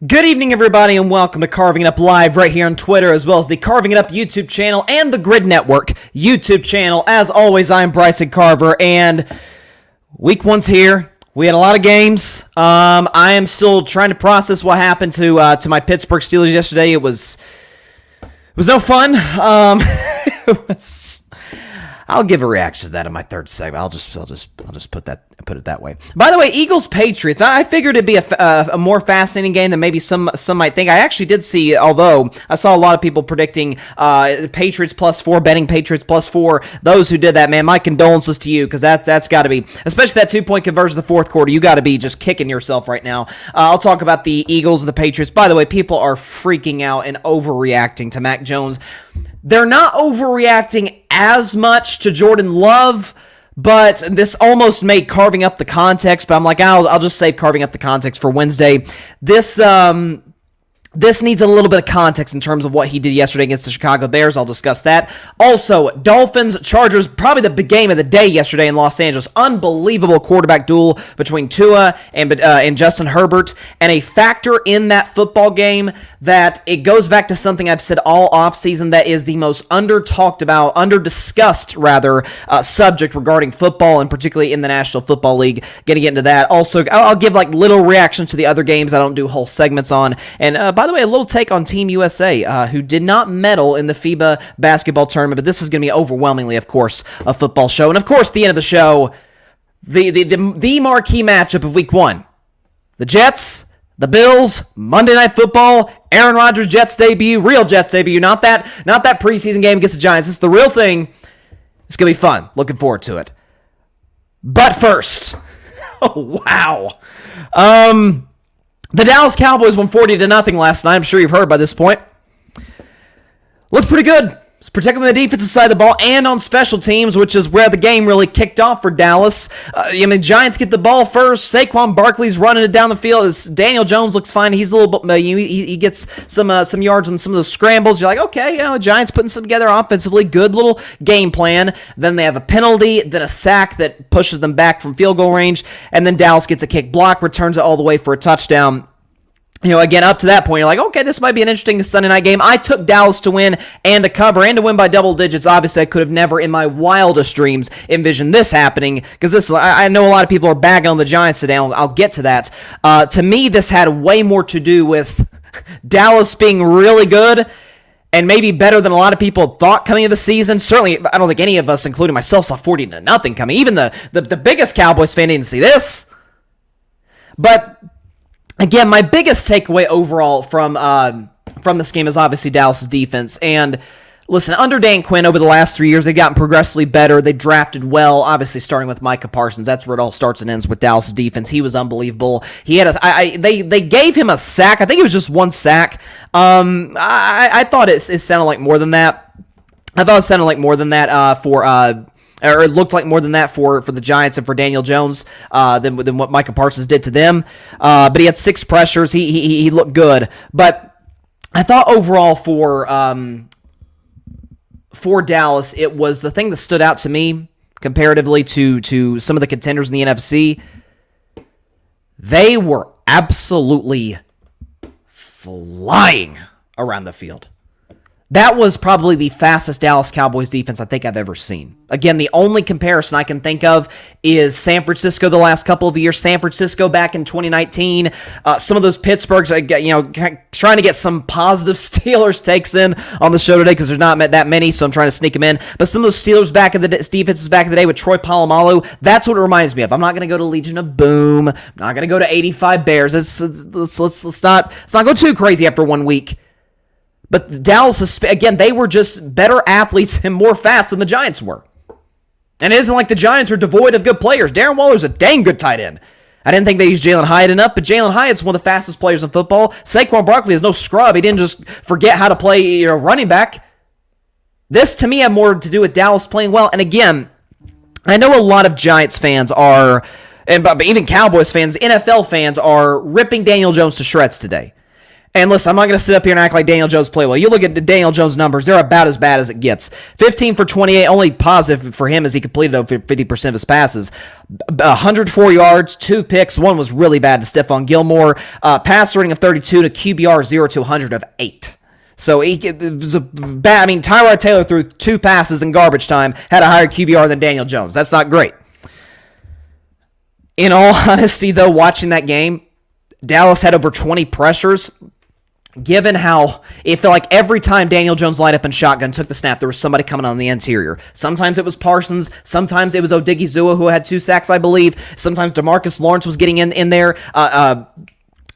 Good evening, everybody, and welcome to Carving It Up Live right here on Twitter, as well as the Carving It Up YouTube channel and the Grid Network YouTube channel. As always, I'm Bryson Carver, and week one's here. We had a lot of games. I am still trying to process what happened to my Pittsburgh Steelers yesterday. It was no fun. I'll give a reaction to that in my third segment. I'll just put it that way. By the way, Eagles Patriots. I figured it'd be a more fascinating game than maybe some might think. I actually did see, although I saw a lot of people predicting Patriots +4, betting Patriots +4. Those who did that, man, my condolences to you, because that's got to be, especially that 2-point conversion in the fourth quarter. You got to be just kicking yourself right now. I'll talk about the Eagles and the Patriots. By the way, people are freaking out and overreacting to Mac Jones. They're not overreacting as much to Jordan Love, but this almost made carving up the context, but I'm like, I'll just save carving up the context for Wednesday. This needs a little bit of context in terms of what he did yesterday against the Chicago Bears. I'll discuss that. Also, Dolphins, Chargers, probably the big game of the day yesterday in Los Angeles. Unbelievable quarterback duel between Tua and Justin Herbert. And a factor in that football game that it goes back to something I've said all offseason, that is the most under-talked about, under-discussed, rather, subject regarding football, and particularly in the National Football League. Gonna get into that. Also, I'll give like little reactions to the other games I don't do whole segments on. And by the way, a little take on Team USA, who did not medal in the FIBA basketball tournament, but this is going to be overwhelmingly, of course, a football show. And of course, the end of the show, the marquee matchup of week one. The Jets, the Bills, Monday Night Football, Aaron Rodgers' Jets debut, real Jets debut, not that preseason game against the Giants. It's the real thing. It's going to be fun. Looking forward to it. But first, oh, wow. The Dallas Cowboys won 40-0 last night. I'm sure you've heard by this point. Looked pretty good, particularly on the defensive side of the ball and on special teams, which is where the game really kicked off for Dallas. Giants get the ball first. Saquon Barkley's running it down the field. Daniel Jones looks fine. He's a little bit, he gets some yards on some of those scrambles. You're like, okay, Giants putting some together offensively. Good little game plan. Then they have a penalty, then a sack that pushes them back from field goal range, and then Dallas gets a kick block, returns it all the way for a touchdown. Again, up to that point, you're like, okay, this might be an interesting Sunday night game. I took Dallas to win and to cover and to win by double digits. Obviously, I could have never in my wildest dreams envisioned this happening, because I know a lot of people are bagging on the Giants today. I'll get to that. To me, this had way more to do with Dallas being really good and maybe better than a lot of people thought coming into the season. Certainly, I don't think any of us, including myself, saw 40-0 coming. Even the biggest Cowboys fan didn't see this. But again, my biggest takeaway overall from this game is obviously Dallas' defense. And listen, under Dan Quinn over the last 3 years, they've gotten progressively better. They drafted well, obviously starting with Micah Parsons. That's where it all starts and ends with Dallas' defense. He was unbelievable. He had they gave him a sack. I think it was just one sack. I thought it sounded like more than that. I thought it sounded like more than that or it looked like more than that for the Giants and for Daniel Jones than what Micah Parsons did to them. But he had 6 pressures. He looked good. But I thought overall for Dallas, it was the thing that stood out to me comparatively to some of the contenders in the NFC. They were absolutely flying around the field. That was probably the fastest Dallas Cowboys defense I think I've ever seen. Again, the only comparison I can think of is San Francisco the last couple of years. San Francisco back in 2019. Some of those Pittsburghs, trying to get some positive Steelers takes in on the show today because there's not that many, so I'm trying to sneak them in. But some of those Steelers defenses back in the day with Troy Polamalu, that's what it reminds me of. I'm not going to go to Legion of Boom. I'm not going to go to 85 Bears. Let's not go too crazy after 1 week. But Dallas, again, they were just better athletes and more fast than the Giants were. And it isn't like the Giants are devoid of good players. Darren Waller's a dang good tight end. I didn't think they used Jalen Hyatt enough, but Jalen Hyatt's one of the fastest players in football. Saquon Barkley is no scrub. He didn't just forget how to play running back. This, to me, had more to do with Dallas playing well. And again, I know a lot of Giants fans are, but even Cowboys fans, NFL fans are ripping Daniel Jones to shreds today. And listen, I'm not going to sit up here and act like Daniel Jones played well. You look at the Daniel Jones numbers, they're about as bad as it gets. 15 for 28, only positive for him as he completed over 50% of his passes. 104 yards, 2 picks. One was really bad to Stephon Gilmore. Pass rating of 32 to QBR 0 to 100 of 8. So it was a bad. I mean, Tyrod Taylor threw 2 passes in garbage time, had a higher QBR than Daniel Jones. That's not great. In all honesty, though, watching that game, Dallas had over 20 pressures. Given how it felt like every time Daniel Jones lined up in shotgun, took the snap, there was somebody coming on the interior. Sometimes it was Parsons. Sometimes it was Odigizua, who had 2 sacks, I believe. Sometimes DeMarcus Lawrence was getting in there.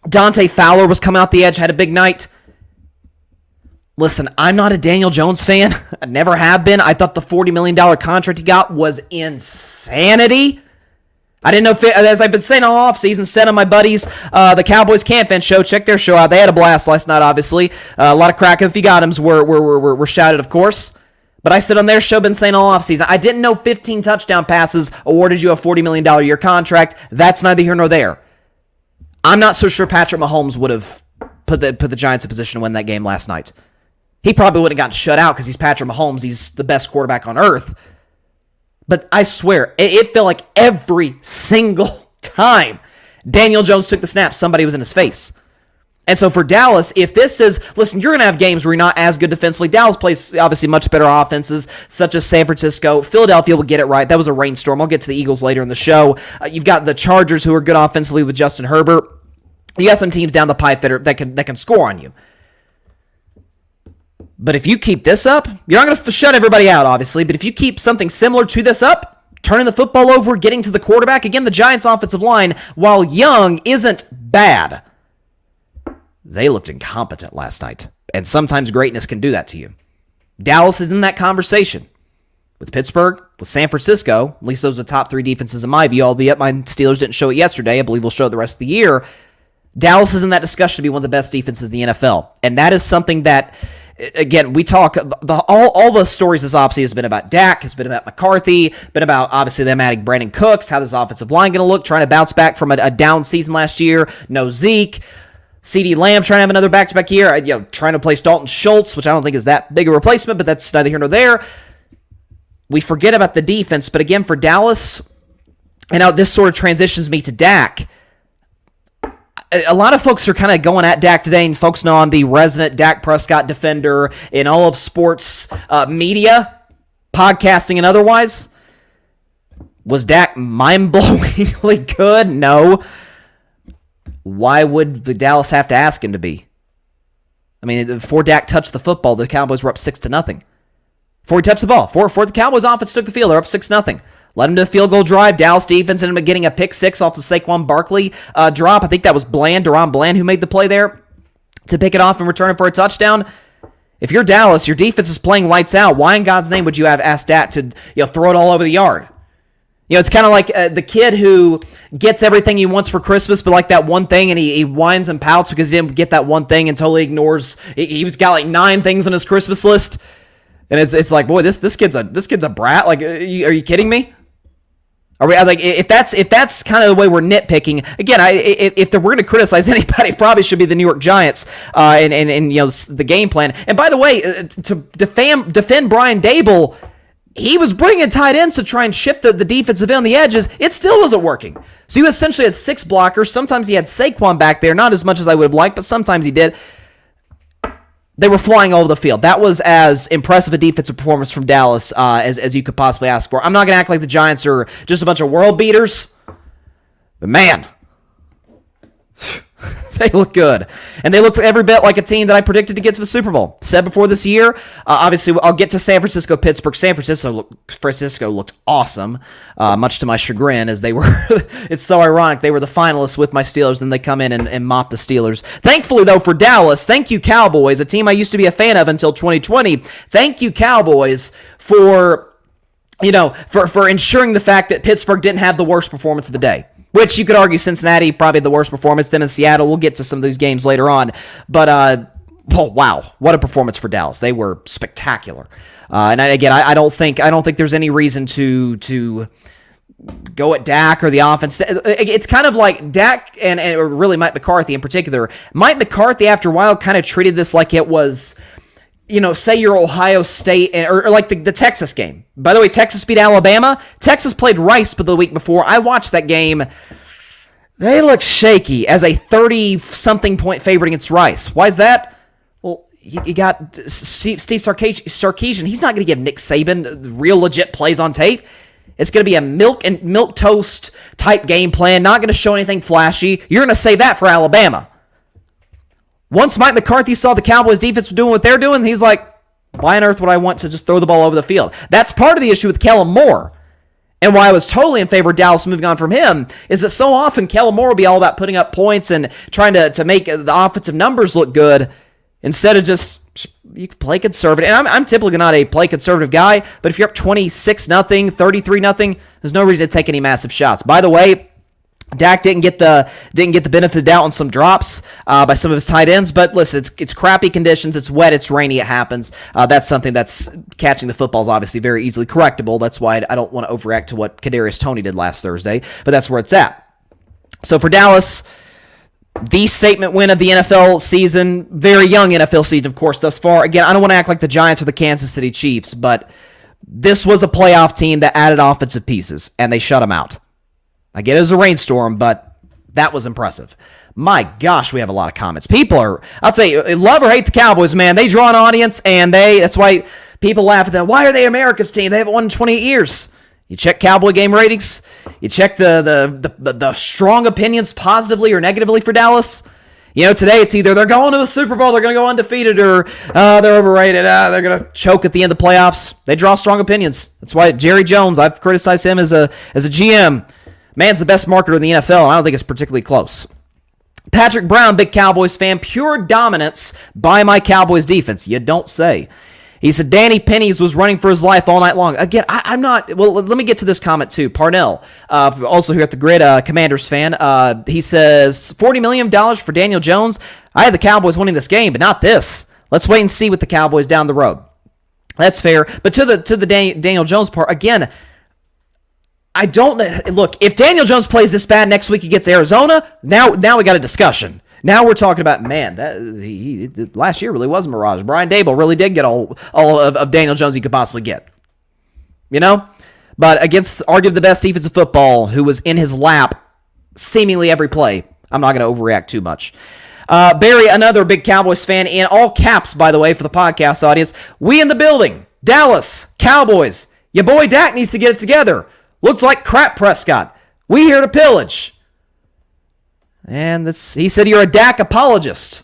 Dante Fowler was coming out the edge, had a big night. Listen, I'm not a Daniel Jones fan. I never have been. I thought the $40 million contract he got was insanity. I didn't know, as I've been saying all offseason, said on my buddies, the Cowboys Camp Fan show, check their show out. They had a blast last night, obviously. A lot of crack if you got 'ems were shouted, of course. But I said on their show, been saying all offseason, I didn't know 15 touchdown passes awarded you a $40 million a year contract. That's neither here nor there. I'm not so sure Patrick Mahomes would have put the Giants in position to win that game last night. He probably would have gotten shut out because he's Patrick Mahomes. He's the best quarterback on earth. But I swear, it felt like every single time Daniel Jones took the snap, somebody was in his face. And so for Dallas, if this is, listen, you're going to have games where you're not as good defensively. Dallas plays obviously much better offenses, such as San Francisco. Philadelphia will get it right. That was a rainstorm. I'll get to the Eagles later in the show. You've got the Chargers, who are good offensively with Justin Herbert. You got some teams down the pipe that can score on you. But if you keep this up, you're not going to shut everybody out, obviously, but if you keep something similar to this up, turning the football over, getting to the quarterback, again, the Giants' offensive line, while young, isn't bad. They looked incompetent last night, and sometimes greatness can do that to you. Dallas is in that conversation with Pittsburgh, with San Francisco. At least those are the top 3 defenses in my view, albeit my Steelers didn't show it yesterday. I believe we'll show it the rest of the year. Dallas is in that discussion to be one of the best defenses in the NFL, and that is something that, again, we talk, all the stories this offseason has been about Dak, has been about McCarthy, been about, obviously, them adding Brandon Cooks, how this offensive line going to look, trying to bounce back from a down season last year. No Zeke. CeeDee Lamb trying to have another back-to-back year. Trying to replace Dalton Schultz, which I don't think is that big a replacement, but that's neither here nor there. We forget about the defense, but again, for Dallas, and now this sort of transitions me to Dak. A lot of folks are kind of going at Dak today and focusing on the resident Dak Prescott defender in all of sports media, podcasting and otherwise. Was Dak mind-blowingly good? No. Why would the Dallas have to ask him to be? I mean, before Dak touched the football, the Cowboys were up 6-0. Before he touched the ball, before the Cowboys offense took the field, they're up 6-0. Led him to a field goal drive. Dallas defense ended up getting a pick 6 off the Saquon Barkley drop. I think that was Deron Bland, who made the play there to pick it off and return it for a touchdown. If you're Dallas, your defense is playing lights out. Why in God's name would you have asked Dak to throw it all over the yard? It's kind of like the kid who gets everything he wants for Christmas, but like that one thing, and he whines and pouts because he didn't get that one thing and totally ignores. He's got like 9 things on his Christmas list, and it's like, boy, this kid's a brat. Like, are you kidding me? Are we like, if that's kind of the way we're nitpicking? Again, if we're going to criticize anybody, it probably should be the New York Giants and the game plan. And by the way, to defend Brian Dable, he was bringing tight ends to try and ship the defensive end on the edges. It still wasn't working. So you essentially had 6 blockers. Sometimes he had Saquon back there, not as much as I would have liked, but sometimes he did. They were flying all over the field. That was as impressive a defensive performance from Dallas as you could possibly ask for. I'm not going to act like the Giants are just a bunch of world beaters, but man, they look good. And they look every bit like a team that I predicted to get to the Super Bowl. Said before this year, obviously I'll get to San Francisco, Pittsburgh. San Francisco looked awesome, much to my chagrin, as they were, it's so ironic, they were the finalists with my Steelers, then they come in and mop the Steelers. Thankfully, though, for Dallas, thank you, Cowboys, a team I used to be a fan of until 2020. Thank you, Cowboys, for ensuring the fact that Pittsburgh didn't have the worst performance of the day. Which you could argue Cincinnati, probably the worst performance. Them in Seattle, we'll get to some of these games later on. But, wow, what a performance for Dallas. They were spectacular. And again, I don't think there's any reason to go at Dak or the offense. It's kind of like Dak and really Mike McCarthy in particular. Mike McCarthy, after a while, kind of treated this like it was, say you're Ohio State or like the Texas game. By the way, Texas beat Alabama. Texas played Rice the week before. I watched that game. They look shaky as a 30-something point favorite against Rice. Why is that? Well, you got Steve Sarkisian. He's not going to give Nick Saban real legit plays on tape. It's going to be a milk toast type game plan. Not going to show anything flashy. You're going to say that for Alabama. Once Mike McCarthy saw the Cowboys defense doing what they're doing, he's like, why on earth would I want to just throw the ball over the field? That's part of the issue with Kellen Moore. And why I was totally in favor of Dallas moving on from him is that so often Kellen Moore will be all about putting up points and trying to make the offensive numbers look good instead of just, you can play conservative. And I'm typically not a play conservative guy, but if you're up 26-0, 33-0, there's no reason to take any massive shots. By the way, Dak didn't get the benefit of the doubt on some drops by some of his tight ends, but listen, it's crappy conditions, it's wet, it's rainy, it happens. That's something that's catching the football is obviously very easily correctable. That's why I don't want to overreact to what Kadarius Toney did last Thursday, but that's where it's at. So for Dallas, the statement win of the NFL season, very young NFL season, of course, thus far. Again, I don't want to act like the Giants or the Kansas City Chiefs, but this was a playoff team that added offensive pieces, and they shut them out. I get it was a rainstorm, but that was impressive. My gosh, we have a lot of comments. People are, I'll tell you, love or hate the Cowboys, man. They draw an audience, and that's why people laugh at them. Why are they America's team? They haven't won in 28 years. You check Cowboy game ratings. You check the strong opinions positively or negatively for Dallas. Today it's either they're going to the Super Bowl, they're going to go undefeated, or they're overrated, they're going to choke at the end of the playoffs. They draw strong opinions. That's why Jerry Jones, I've criticized him as a GM. Man's the best marketer in the NFL, and I don't think it's particularly close. Patrick Brown, big Cowboys fan, pure dominance by my Cowboys defense. You don't say. He said Danny Pennies was running for his life all night long. Again, I'm not. Well, let me get to this comment too. Parnell, also here at the Grid, Commanders fan. He says $40 million for Daniel Jones. I had the Cowboys winning this game, but not this. Let's wait and see with the Cowboys down the road. That's fair. But to the Daniel Jones part, again, I don't look. If Daniel Jones plays this bad next week against Arizona, now we got a discussion. Now we're talking about, man, last year really was a mirage. Brian Dable really did get all of Daniel Jones he could possibly get. But against arguably the best defensive football, who was in his lap seemingly every play, I'm not going to overreact too much. Barry, another big Cowboys fan, in all caps, by the way, for the podcast audience. We in the building. Dallas, Cowboys. Your boy Dak needs to get it together. Looks like crap, Prescott. We here to pillage. And he said you're a Dak apologist.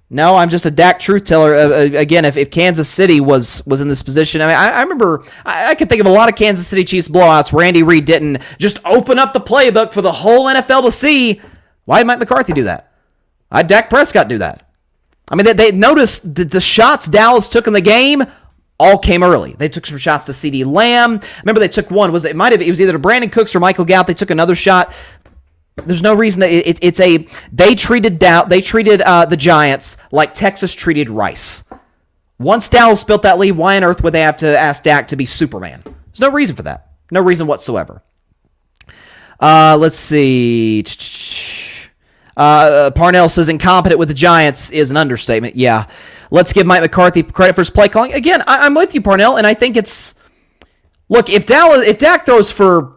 No, I'm just a Dak truth teller. Again, if Kansas City was in this position, I remember I could think of a lot of Kansas City Chiefs blowouts where Andy Reid didn't just open up the playbook for the whole NFL to see. Why did Mike McCarthy do that? Why did Dak Prescott do that? They noticed the shots Dallas took in the game all came early. They took some shots to CeeDee Lamb. Remember, they took one. It was either to Brandon Cooks or Michael Gallup. They took another shot. There's no reason that they treated the Giants like Texas treated Rice. Once Dallas built that lead, why on earth would they have to ask Dak to be Superman? There's no reason for that. No reason whatsoever. Let's see. Parnell says incompetent with the Giants is an understatement. Yeah. Let's give Mike McCarthy credit for his play calling. Again, I'm with you, Parnell, and I think it's... Look, if Dak throws for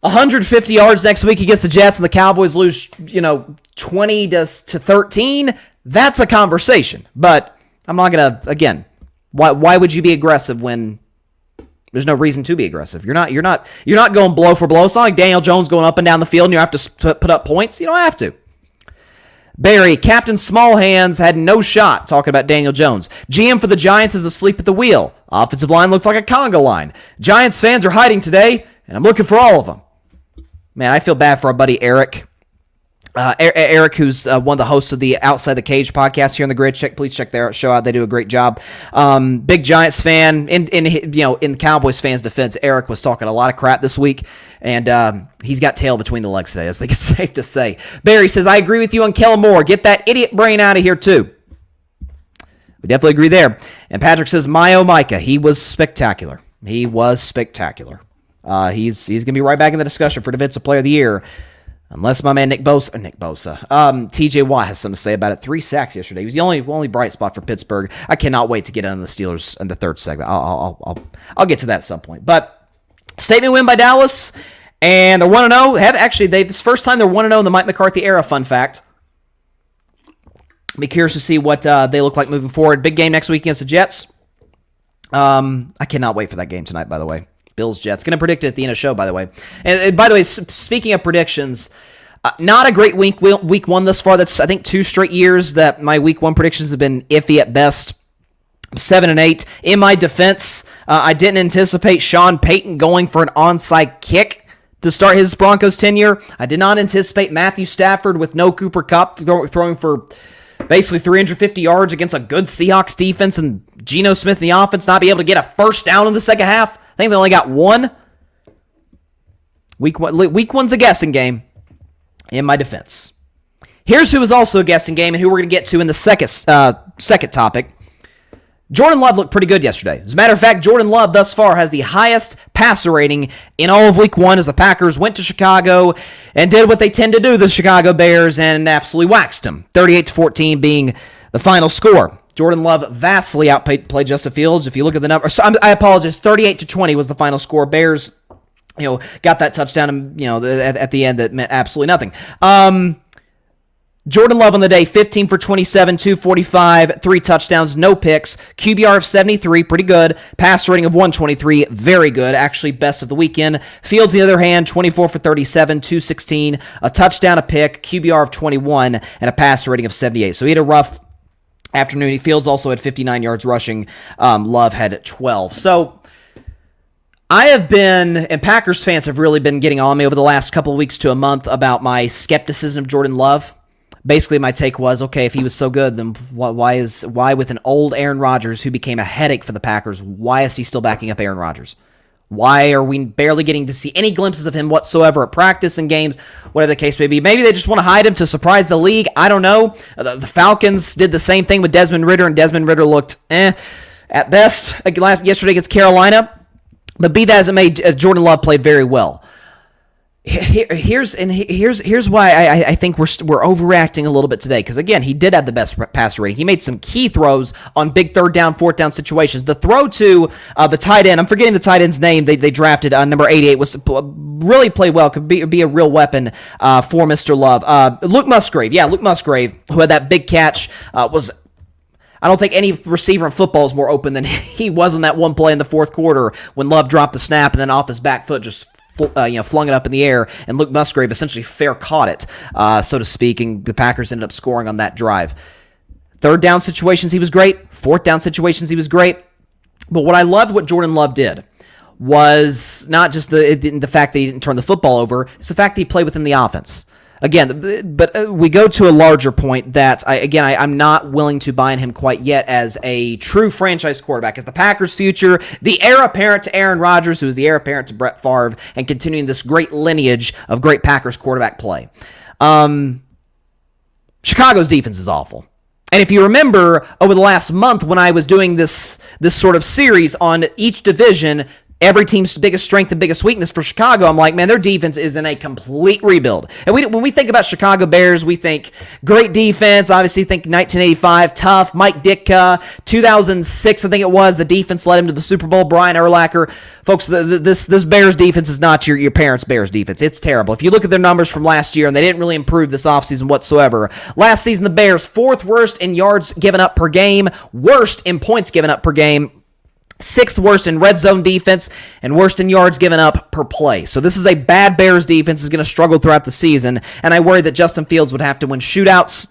150 yards next week against the Jets and the Cowboys lose, 20 to 13, that's a conversation. But I'm not going to, again, why would you be aggressive when there's no reason to be aggressive? You're not going blow for blow. It's not like Daniel Jones going up and down the field and you have to put up points. You don't have to. Barry, Captain Small Hands had no shot talking about Daniel Jones. GM for the Giants is asleep at the wheel. Offensive line looked like a conga line. Giants fans are hiding today, and I'm looking for all of them. Man, I feel bad for our buddy Eric. Eric, who's one of the hosts of the Outside the Cage podcast here on the Grid. Please check their show out. They do a great job. Big Giants fan. In Cowboys fans' defense, Eric was talking a lot of crap this week, and he's got tail between the legs today. I think it's safe to say. Barry says, I agree with you on Kellen Moore. Get that idiot brain out of here, too. We definitely agree there. And Patrick says, my oh Micah, he was spectacular. He was spectacular. He's going to be right back in the discussion for Defensive Player of the Year. Unless my man Nick Bosa, TJ Watt has something to say about it. 3 sacks yesterday. He was the only bright spot for Pittsburgh. I cannot wait to get on the Steelers in the third segment. I'll get to that at some point. But statement win by Dallas, and they're 1-0. This is the first time they're 1-0 in the Mike McCarthy era. Fun fact. Be curious to see what they look like moving forward. Big game next week against the Jets. I cannot wait for that game tonight. By the way. Bills-Jets. Going to predict it at the end of the show, by the way. And by the way, speaking of predictions, not a great week one thus far. That's, I think, 2 straight years that my week 1 predictions have been iffy at best. 7-8. In my defense, I didn't anticipate Sean Payton going for an onside kick to start his Broncos tenure. I did not anticipate Matthew Stafford with no Cooper Kupp throwing for basically 350 yards against a good Seahawks defense and Geno Smith in the offense not be able to get a first down in the second half. I think they only got 1. Week 1's a guessing game in my defense. Here's who is also a guessing game and who we're going to get to in the second topic. Jordan Love looked pretty good yesterday. As a matter of fact, Jordan Love thus far has the highest passer rating in all of Week 1 as the Packers went to Chicago and did what they tend to do, the Chicago Bears, and absolutely waxed them. 38-14 being the final score. Jordan Love vastly outplayed Justin Fields. If you look at the numbers, I apologize. 38-20 was the final score. Bears, got that touchdown, and at the end that meant absolutely nothing. Jordan Love on the day, 15 for 27, 245, 3 touchdowns, no picks, QBR of 73, pretty good, pass rating of 123, very good, actually best of the weekend. Fields, on the other hand, 24 for 37, 216, a touchdown, a pick, QBR of 21, and a pass rating of 78. So he had a rough afternoon. Fields also had 59 yards rushing. Love had 12. So I have been, and Packers fans have really been getting on me over the last couple of weeks to a month about my skepticism of Jordan Love. Basically, my take was, okay, if he was so good, then why with an old Aaron Rodgers who became a headache for the Packers, why is he still backing up Aaron Rodgers? Why are we barely getting to see any glimpses of him whatsoever at practice and games, whatever the case may be? Maybe they just want to hide him to surprise the league. I don't know. The Falcons did the same thing with Desmond Ridder, and Desmond Ridder looked at best yesterday against Carolina. But be that as it may, Jordan Love played very well. Here's why I think we're overreacting a little bit today, because again, he did have the best passer rating. He made some key throws on big 3rd down, 4th down situations. The throw to the tight end, I'm forgetting the tight end's name, they drafted number 88, was really played well, could be a real weapon for Mr. Love. Luke Musgrave, who had that big catch, was, I don't think any receiver in football is more open than he was in that one play in the 4th quarter when Love dropped the snap and then off his back foot just flung it up in the air, and Luke Musgrave essentially fair caught it, so to speak, and the Packers ended up scoring on that drive. 3rd down situations, he was great. 4th down situations, he was great. But what I loved what Jordan Love did was not just the fact that he didn't turn the football over, it's the fact that he played within the offense. Again, but we go to a larger point that, I'm not willing to buy in him quite yet as a true franchise quarterback, as the Packers' future, the heir apparent to Aaron Rodgers, who is the heir apparent to Brett Favre, and continuing this great lineage of great Packers quarterback play. Chicago's defense is awful. And if you remember, over the last month when I was doing this sort of series on each division, every team's biggest strength and biggest weakness for Chicago, I'm like, man, their defense is in a complete rebuild. And when we think about Chicago Bears, we think great defense, obviously think 1985, tough, Mike Ditka, 2006, I think it was, the defense led him to the Super Bowl, Brian Urlacher. Folks, this Bears defense is not your parents' Bears defense. It's terrible. If you look at their numbers from last year, and they didn't really improve this offseason whatsoever. Last season, the Bears, 4th worst in yards given up per game, worst in points given up per game, 6th worst in red zone defense, and worst in yards given up per play. So this is a bad Bears defense, is going to struggle throughout the season, and I worry that Justin Fields would have to win shootouts,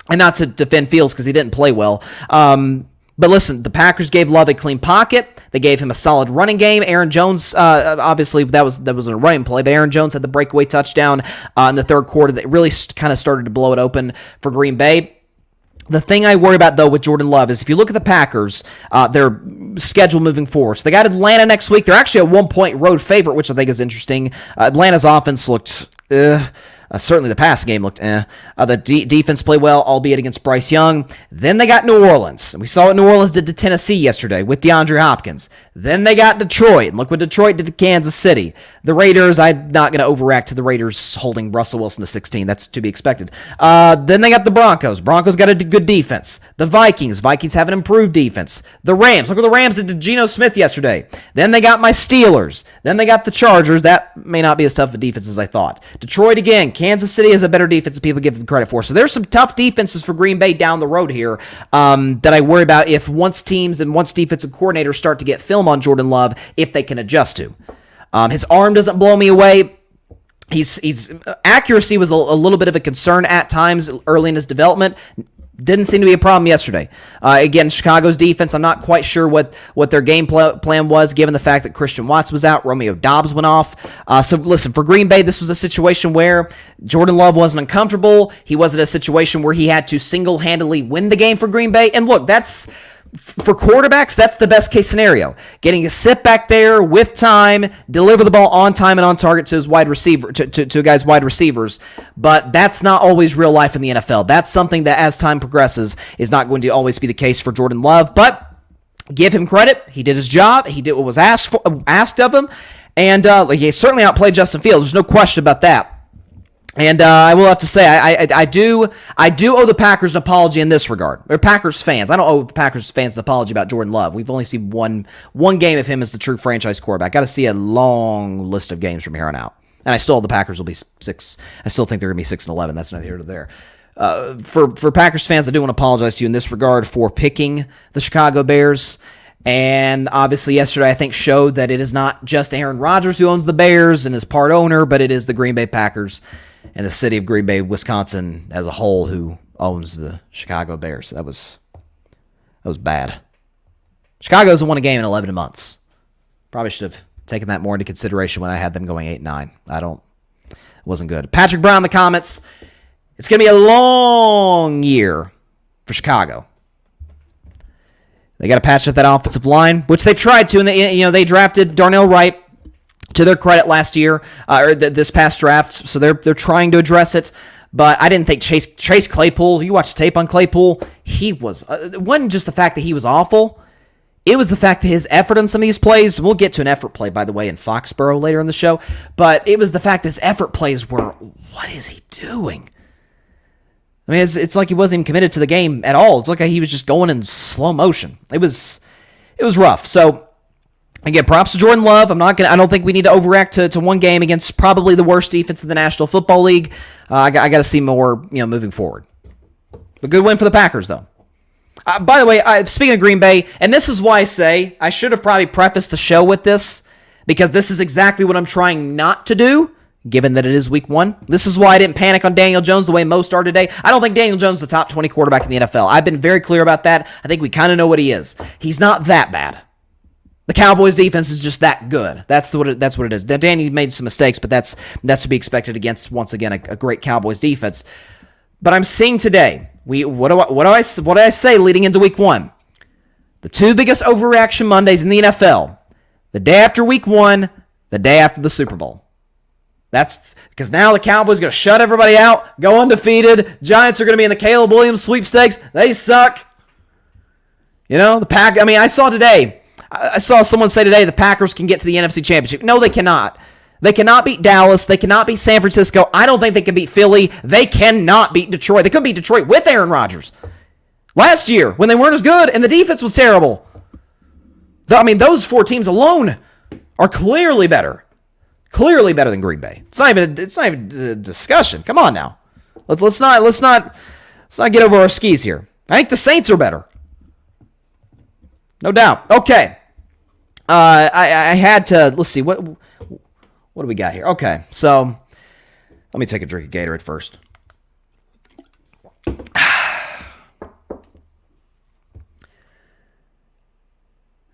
and not to defend Fields because he didn't play well. But listen, the Packers gave Love a clean pocket. They gave him a solid running game. Aaron Jones, obviously that was a running play, but Aaron Jones had the breakaway touchdown in the 3rd quarter that really kind of started to blow it open for Green Bay. The thing I worry about, though, with Jordan Love is if you look at the Packers, their schedule moving forward. So they got Atlanta next week. They're actually a 1-point road favorite, which I think is interesting. Atlanta's offense looked Certainly the passing game looked The defense played well, albeit against Bryce Young. Then they got New Orleans. And we saw what New Orleans did to Tennessee yesterday with DeAndre Hopkins. Then they got Detroit. And look what Detroit did to Kansas City. The Raiders, I'm not going to overreact to the Raiders holding Russell Wilson to 16. That's to be expected. Then they got the Broncos. Broncos got a good defense. The Vikings have an improved defense. The Rams. Look what the Rams did to Geno Smith yesterday. Then they got my Steelers. Then they got the Chargers. That may not be as tough a defense as I thought. Detroit again. Kansas City has a better defense than people give them credit for. So there's some tough defenses for Green Bay down the road here that I worry about if once teams and once defensive coordinators start to get film on Jordan Love, if they can adjust to. His arm doesn't blow me away. He's accuracy was a little bit of a concern at times early in his development. Didn't seem to be a problem yesterday. Again, Chicago's defense, I'm not quite sure what their game plan was, given the fact that Christian Watts was out, Romeo Doubs went off. So listen, for Green Bay, this was a situation where Jordan Love wasn't uncomfortable. He wasn't a situation where he had to single-handedly win the game for Green Bay. And look, for quarterbacks, that's the best case scenario. Getting to sit back there with time, deliver the ball on time and on target to his wide receiver, to a guy's wide receivers. But that's not always real life in the NFL. That's something that as time progresses is not going to always be the case for Jordan Love. But give him credit. He did his job. He did what was asked of him. And he certainly outplayed Justin Fields. There's no question about that. And I will have to say, I do owe the Packers an apology in this regard. Or Packers fans. I don't owe the Packers fans an apology about Jordan Love. We've only seen one game of him as the true franchise quarterback. Got to see a long list of games from here on out. And I still hope the Packers will be 6. I still think they're going to be 6-11. That's neither here nor there. For Packers fans, I do want to apologize to you in this regard for picking the Chicago Bears. And obviously yesterday, I think, showed that it is not just Aaron Rodgers who owns the Bears and is part owner, but it is the Green Bay Packers and the city of Green Bay, Wisconsin as a whole who owns the Chicago Bears. That was bad. Chicago hasn't won a game in 11 months. Probably should have taken that more into consideration when I had them going 8-9. It wasn't good. Patrick Brown in the comments. It's going to be a long year for Chicago. They got to patch up that offensive line, which they've tried to, and they drafted Darnell Wright, to their credit, last year, or this past draft, so they're trying to address it. But I didn't think Chase Claypool. You watch tape on Claypool, he was it wasn't just the fact that he was awful. It was the fact that his effort on some of these plays. We'll get to an effort play, by the way, in Foxborough later in the show. But it was the fact that his effort plays were, what is he doing? I mean, it's like he wasn't even committed to the game at all. It's like he was just going in slow motion. It was rough. So. Again, props to Jordan Love. I don't think we need to overreact to one game against probably the worst defense in the National Football League. I got to see more, moving forward. But good win for the Packers, though. By the way, speaking of Green Bay, and this is why I say I should have probably prefaced the show with this, because this is exactly what I'm trying not to do, given that it is week 1. This is why I didn't panic on Daniel Jones the way most are today. I don't think Daniel Jones is the top 20 quarterback in the NFL. I've been very clear about that. I think we kind of know what he is. He's not that bad. The Cowboys' defense is just that good. That's what it is. Danny made some mistakes, but that's to be expected against, once again, a great Cowboys defense. But I'm seeing today, what do I say leading into week 1? The 2 biggest overreaction Mondays in the NFL: the day after week 1, the day after the Super Bowl. That's because now the Cowboys are going to shut everybody out, go undefeated. Giants are going to be in the Caleb Williams sweepstakes. They suck. The Pack. I mean, I saw someone say today the Packers can get to the NFC Championship. No, they cannot. They cannot beat Dallas. They cannot beat San Francisco. I don't think they can beat Philly. They cannot beat Detroit. They couldn't beat Detroit with Aaron Rodgers last year when they weren't as good and the defense was terrible. Those 4 teams alone are clearly better. Clearly better than Green Bay. It's not even a discussion. Come on now. Let's not get over our skis here. I think the Saints are better. No doubt. Okay. I had to, let's see, what do we got here? Okay, so let me take a drink of Gatorade first.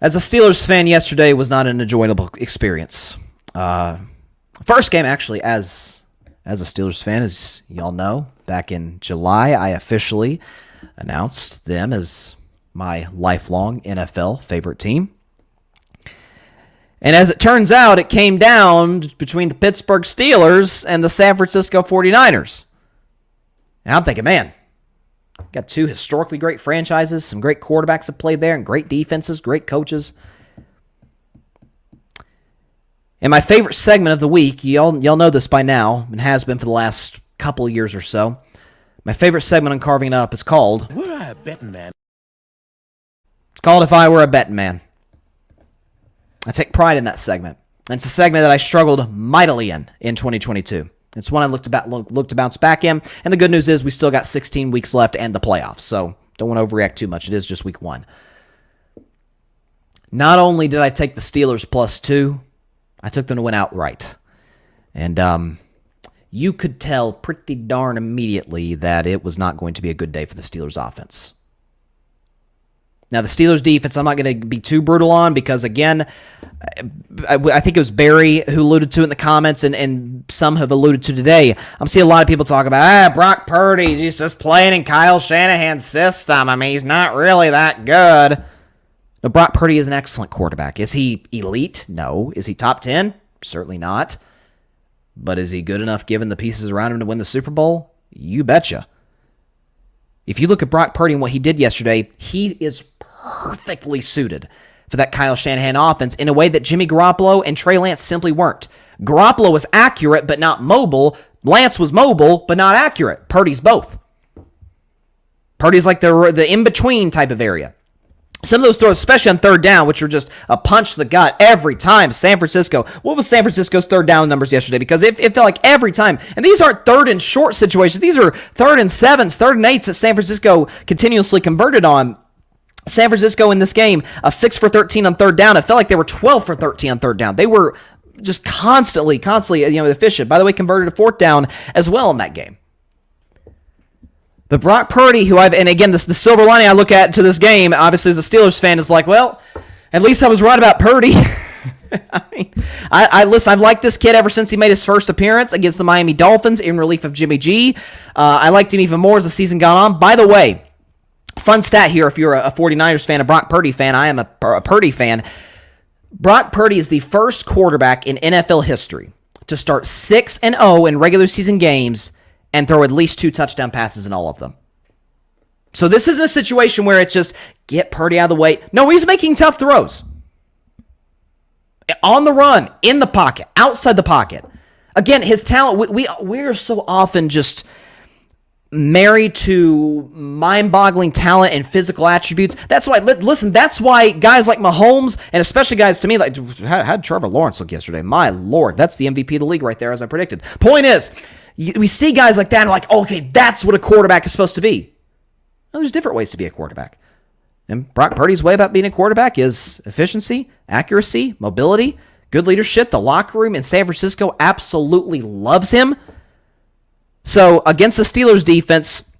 As a Steelers fan, yesterday was not an enjoyable experience. First game, actually, as a Steelers fan, as y'all know, back in July, I officially announced them as my lifelong NFL favorite team. And as it turns out, it came down between the Pittsburgh Steelers and the San Francisco 49ers. And I'm thinking, man, got two historically great franchises, some great quarterbacks have played there, and great defenses, great coaches. And my favorite segment of the week, y'all know this by now, and has been for the last couple of years or so. My favorite segment on Carving It Up is called... Were I a betting man? It's called If I Were a Betting Man. I take pride in that segment. And it's a segment that I struggled mightily in 2022. It's one I looked to bounce back in. And the good news is we still got 16 weeks left and the playoffs. So don't want to overreact too much. It is just week 1. Not only did I take the Steelers +2, I took them to win outright. And you could tell pretty darn immediately that it was not going to be a good day for the Steelers offense. Now, the Steelers defense, I'm not going to be too brutal on because, again, I think it was Barry who alluded to it in the comments, and some have alluded to today. I'm seeing a lot of people talk about, Brock Purdy, he's just playing in Kyle Shanahan's system. I mean, he's not really that good. No, Brock Purdy is an excellent quarterback. Is he elite? No. Is he top 10? Certainly not. But is he good enough given the pieces around him to win the Super Bowl? You betcha. If you look at Brock Purdy and what he did yesterday, he is perfectly suited for that Kyle Shanahan offense in a way that Jimmy Garoppolo and Trey Lance simply weren't. Garoppolo was accurate but not mobile. Lance was mobile but not accurate. Purdy's both. Purdy's like the in-between type of area. Some of those throws, especially on third down, which were just a punch to the gut every time. San Francisco. What was San Francisco's third down numbers yesterday? Because it felt like every time. And these aren't third and short situations. These are third and 7s, third and 8s that San Francisco continuously converted on. San Francisco in this game, 6 for 13 on third down. It felt like they were 12 for 13 on third down. They were just constantly efficient. By the way, converted a fourth down as well in that game. But Brock Purdy, and again, the silver lining I look at to this game, obviously as a Steelers fan, is like, well, at least I was right about Purdy. I've liked this kid ever since he made his first appearance against the Miami Dolphins in relief of Jimmy G. I liked him even more as the season got on. By the way, fun stat here, if you're a 49ers fan, a Brock Purdy fan, I am a Purdy fan. Brock Purdy is the first quarterback in NFL history to start 6-0 in regular season games and throw at least 2 touchdown passes in all of them. So this isn't a situation where it's just get Purdy out of the way. No, he's making tough throws. On the run, in the pocket, outside the pocket. Again, his talent, we're so often just married to mind-boggling talent and physical attributes. That's why, listen, that's why guys like Mahomes, and especially guys to me, like, how did Trevor Lawrence look yesterday? My Lord, that's the MVP of the league right there, as I predicted. Point is, we see guys like that and we're like, okay, that's what a quarterback is supposed to be. Well, there's different ways to be a quarterback. And Brock Purdy's way about being a quarterback is efficiency, accuracy, mobility, good leadership. The locker room in San Francisco absolutely loves him. So against the Steelers defense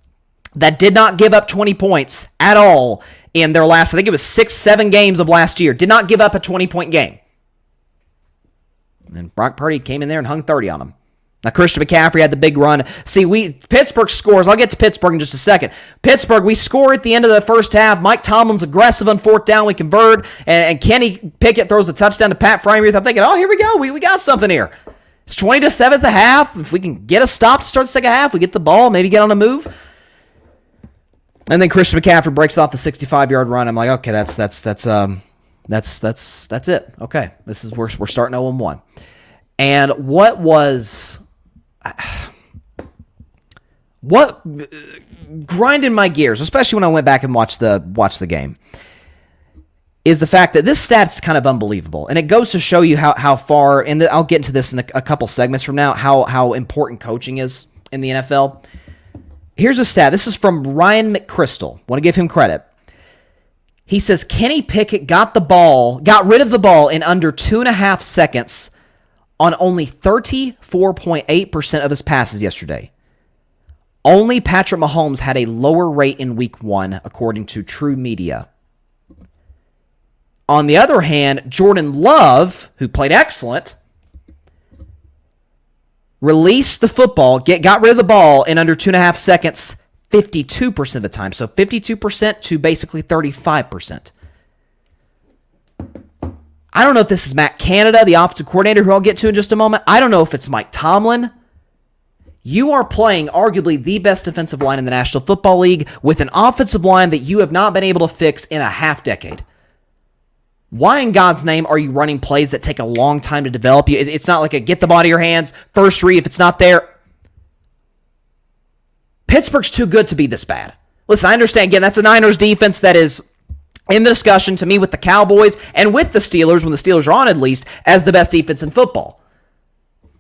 that did not give up 20 points at all in their last, I think it was 6-7 games of last year, did not give up a 20-point game. And Brock Purdy came in there and hung 30 on him. Now, Christian McCaffrey had the big run. See, Pittsburgh scores. I'll get to Pittsburgh in just a second. Pittsburgh, we score at the end of the first half. Mike Tomlin's aggressive on fourth down. We convert. And Kenny Pickett throws the touchdown to Pat Freiermuth. I'm thinking, here we go. We got something here. It's 20-7 at the half. If we can get a stop to start the second half, we get the ball, maybe get on a move. And then Christian McCaffrey breaks off the 65-yard run. I'm like, okay, that's it. Okay, we're starting 0-1. And what grinded my gears, especially when I went back and watched the game, is the fact that this stat's kind of unbelievable. And it goes to show you how far, and I'll get into this in a couple segments from now, how important coaching is in the NFL. Here's a stat. This is from Ryan McChrystal. Want to give him credit. He says Kenny Pickett got rid of the ball in under 2.5 seconds on only 34.8% of his passes yesterday. Only Patrick Mahomes had a lower rate in week 1, according to True Media. On the other hand, Jordan Love, who played excellent, released the football, got rid of the ball in under 2.5 seconds 52% of the time. So 52% to basically 35%. I don't know if this is Matt Canada, the offensive coordinator, who I'll get to in just a moment. I don't know if it's Mike Tomlin. You are playing arguably the best defensive line in the National Football League with an offensive line that you have not been able to fix in a half decade. Why in God's name are you running plays that take a long time to develop? It's not like a get the ball out of your hands, first read. If it's not there, Pittsburgh's too good to be this bad. Listen, I understand, again, that's a Niners defense that is in the discussion to me with the Cowboys and with the Steelers, when the Steelers are on at least, as the best defense in football.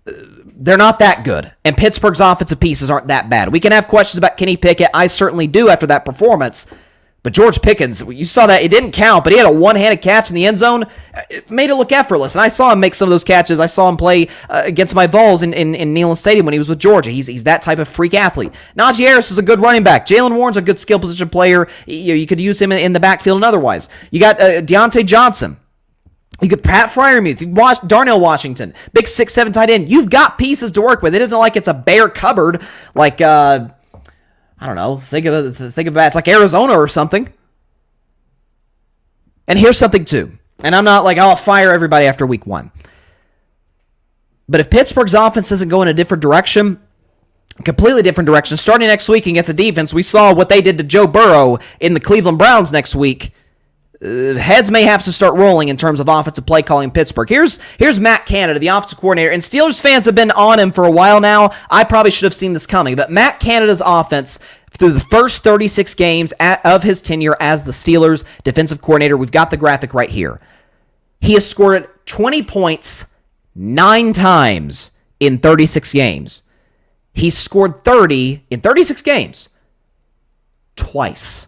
They're not that good, and Pittsburgh's offensive pieces aren't that bad. We can have questions about Kenny Pickett. I certainly do after that performance. But George Pickens, you saw that. It didn't count, but he had a one-handed catch in the end zone. It made it look effortless, and I saw him make some of those catches. I saw him play against my Vols in Neyland Stadium when he was with Georgia. He's that type of freak athlete. Najee Harris is a good running back. Jalen Warren's a good skill position player. You could use him in the backfield and otherwise. You got Deontay Johnson. You got Pat Freiermuth. You watch Darnell Washington. Big 6'7" tight end. You've got pieces to work with. It isn't like it's a bare cupboard like... I don't know, think of it like Arizona or something. And here's something too. And I'm not like, I'll fire everybody after week 1. But if Pittsburgh's offense doesn't go in a different direction, completely different direction, starting next week against a defense, we saw what they did to Joe Burrow in the Cleveland Browns next week. Heads may have to start rolling in terms of offensive play calling in Pittsburgh. Here's Matt Canada, the offensive coordinator, and Steelers fans have been on him for a while now. I probably should have seen this coming, but Matt Canada's offense through the first 36 games of his tenure as the Steelers defensive coordinator, we've got the graphic right here. He has scored 20 points 9 times in 36 games. He's scored 30 in 36 games twice.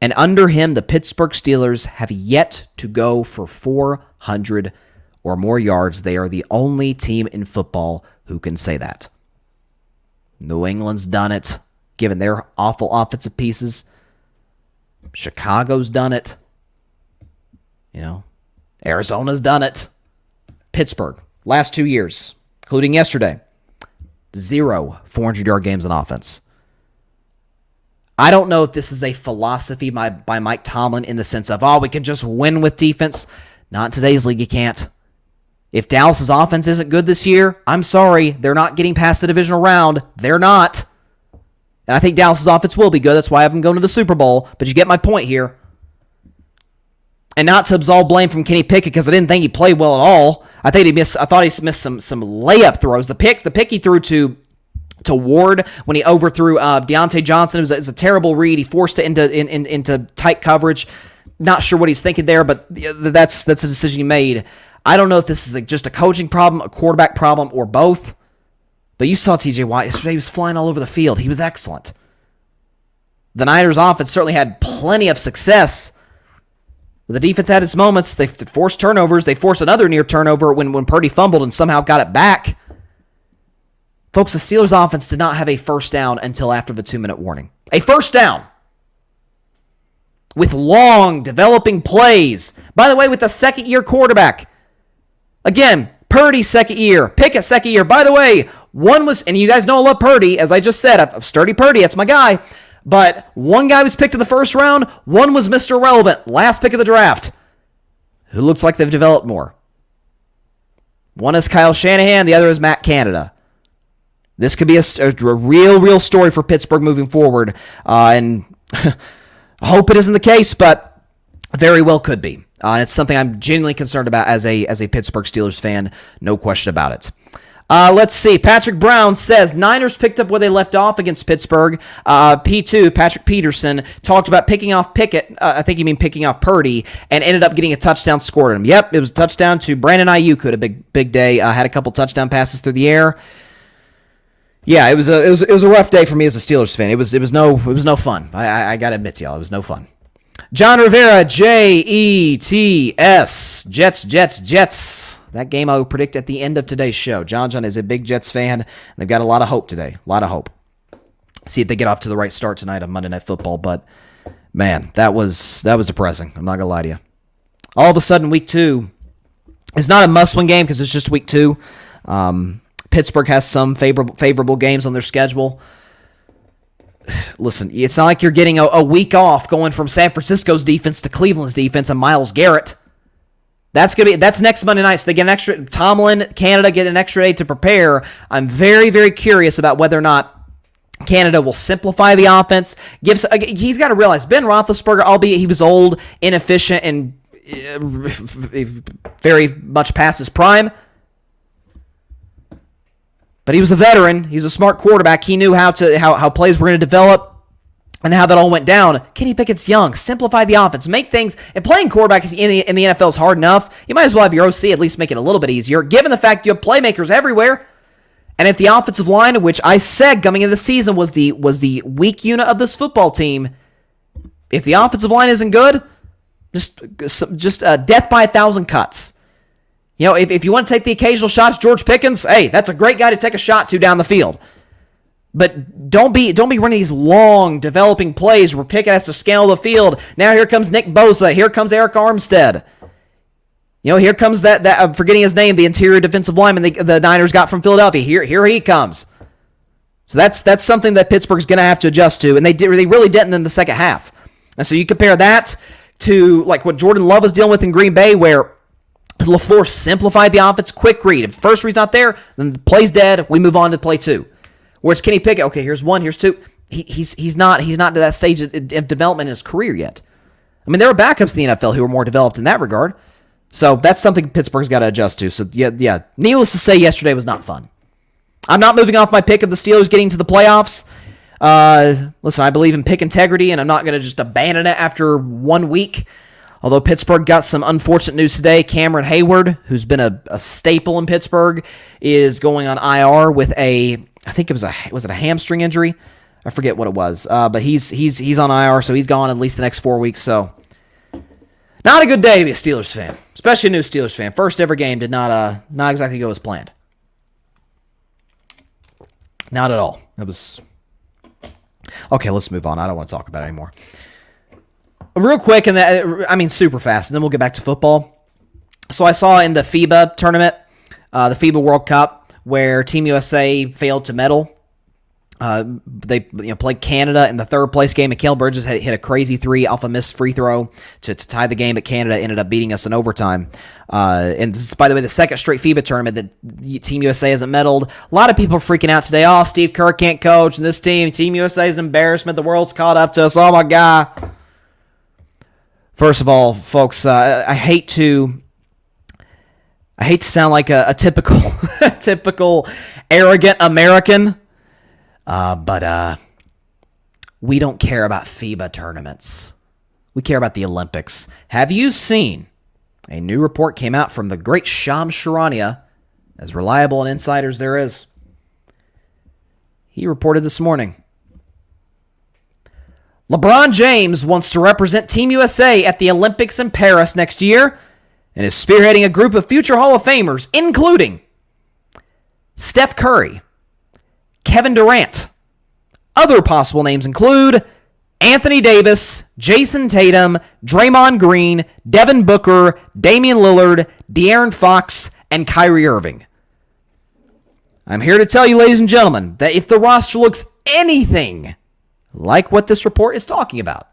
And under him, the Pittsburgh Steelers have yet to go for 400 or more yards. They are the only team in football who can say that. New England's done it, given their awful offensive pieces. Chicago's done it. Arizona's done it. Pittsburgh, last 2 years, including yesterday, 0 400-yard games on offense. I don't know if this is a philosophy by Mike Tomlin in the sense of, we can just win with defense. Not in today's league, you can't. If Dallas's offense isn't good this year, I'm sorry, they're not getting past the divisional round. They're not. And I think Dallas's offense will be good. That's why I have them going to the Super Bowl. But you get my point here. And not to absolve blame from Kenny Pickett because I didn't think he played well at all. I thought he missed some layup throws. The pick he threw to Ward when he overthrew Deontay Johnson. It was a terrible read. He forced it into tight coverage. Not sure what he's thinking there, but that's a decision he made. I don't know if this is just a coaching problem, a quarterback problem, or both. But you saw TJ Watt yesterday. He was flying all over the field. He was excellent. The Niners' offense certainly had plenty of success. The defense had its moments. They forced turnovers. They forced another near turnover when Purdy fumbled and somehow got it back. Folks, the Steelers' offense did not have a first down until after the 2-minute warning. A first down with long, developing plays. By the way, with a second-year quarterback. Again, Purdy, second year. Pickett, second year. By the way, one was, and you guys know I love Purdy, as I just said, I've sturdy Purdy, that's my guy. But one guy was picked in the first round, one was Mr. Irrelevant, last pick of the draft, who looks like they've developed more. One is Kyle Shanahan, the other is Matt Canada. This could be a real story for Pittsburgh moving forward. And I hope it isn't the case, but very well could be. And it's something I'm genuinely concerned about as a Pittsburgh Steelers fan. No question about it. Let's see. Patrick Brown says, Niners picked up where they left off against Pittsburgh. P2, Patrick Peterson, talked about picking off Pickett. I think you mean picking off Purdy, and ended up getting a touchdown scored at him. Yep, it was a touchdown to Brandon Ayuk, who had a big day. Had a couple touchdown passes through the air. Yeah, it was a rough day for me as a Steelers fan. It was no fun. I gotta admit to y'all, it was no fun. John Rivera, Jets. Jets. That game I will predict at the end of today's show. John is a big Jets fan. They've got a lot of hope today. A lot of hope. See if they get off to the right start tonight on Monday Night Football. But, man, that was depressing. I'm not going to lie to you. All of a sudden, week 2 is not a must-win game because it's just week 2. Pittsburgh has some favorable games on their schedule. Listen, it's not like you're getting a week off going from San Francisco's defense to Cleveland's defense and Myles Garrett. That's next Monday night. So they get an extra. Tomlin, Canada get an extra day to prepare. I'm very, very curious about whether or not Canada will simplify the offense. He's got to realize Ben Roethlisberger, albeit he was old, inefficient, and very much past his prime, but he was a veteran. He was a smart quarterback. He knew how plays were going to develop and how that all went down. Kenny Pickett's young. Simplify the offense. Make things... And playing quarterback in the NFL is hard enough. You might as well have your OC at least make it a little bit easier, given the fact you have playmakers everywhere. And if the offensive line, which I said coming into the season was the weak unit of this football team, if the offensive line isn't good, just death by 1,000 cuts. You know, if you want to take the occasional shots, George Pickens, hey, that's a great guy to take a shot to down the field. But don't be running these long developing plays where Pickett has to scale the field. Now here comes Nick Bosa. Here comes Eric Armstead. You know, here comes that I'm forgetting his name, the interior defensive lineman the Niners got from Philadelphia. Here he comes. So that's something that Pittsburgh's going to have to adjust to, and they really didn't in the second half. And so you compare that to like what Jordan Love was dealing with in Green Bay, where LaFleur simplified the offense, quick read. If first read's not there, then the play's dead. We move on to play two. Whereas Kenny Pickett, okay, here's one, here's two. He's not to that stage of development in his career yet. I mean, there are backups in the NFL who are more developed in that regard. So that's something Pittsburgh's got to adjust to. So yeah. Needless to say, yesterday was not fun. I'm not moving off my pick of the Steelers getting to the playoffs. Listen, I believe in pick integrity, and I'm not going to just abandon it after 1 week. Although Pittsburgh got some unfortunate news today. Cameron Hayward, who's been a staple in Pittsburgh, is going on IR with I think it was it a hamstring injury? I forget what it was. But he's on IR, so he's gone at least the next 4 weeks. So not a good day to be a Steelers fan, especially a new Steelers fan. First ever game did not exactly go as planned. Not at all. It was okay. Let's move on. I don't want to talk about it anymore. Real quick, super fast, and then we'll get back to football. So I saw in the FIBA tournament, the FIBA World Cup, where Team USA failed to medal. They played Canada in the third place game. Mikal Bridges hit a crazy three off a missed free throw to tie the game, but Canada ended up beating us in overtime. And this is, by the way, the second straight FIBA tournament that Team USA hasn't medaled. A lot of people are freaking out today. Oh, Steve Kerr can't coach, and this Team USA is an embarrassment. The world's caught up to us. Oh, my God. First of all, folks, I hate to sound like a typical typical arrogant American, but we don't care about FIBA tournaments. We care about the Olympics. Have you seen a new report came out from the great Shams Charania, as reliable an insider as there is? He reported this morning. LeBron James wants to represent Team USA at the Olympics in Paris next year and is spearheading a group of future Hall of Famers, including Steph Curry, Kevin Durant. Other possible names include Anthony Davis, Jason Tatum, Draymond Green, Devin Booker, Damian Lillard, De'Aaron Fox, and Kyrie Irving. I'm here to tell you, ladies and gentlemen, that if the roster looks anything like what this report is talking about,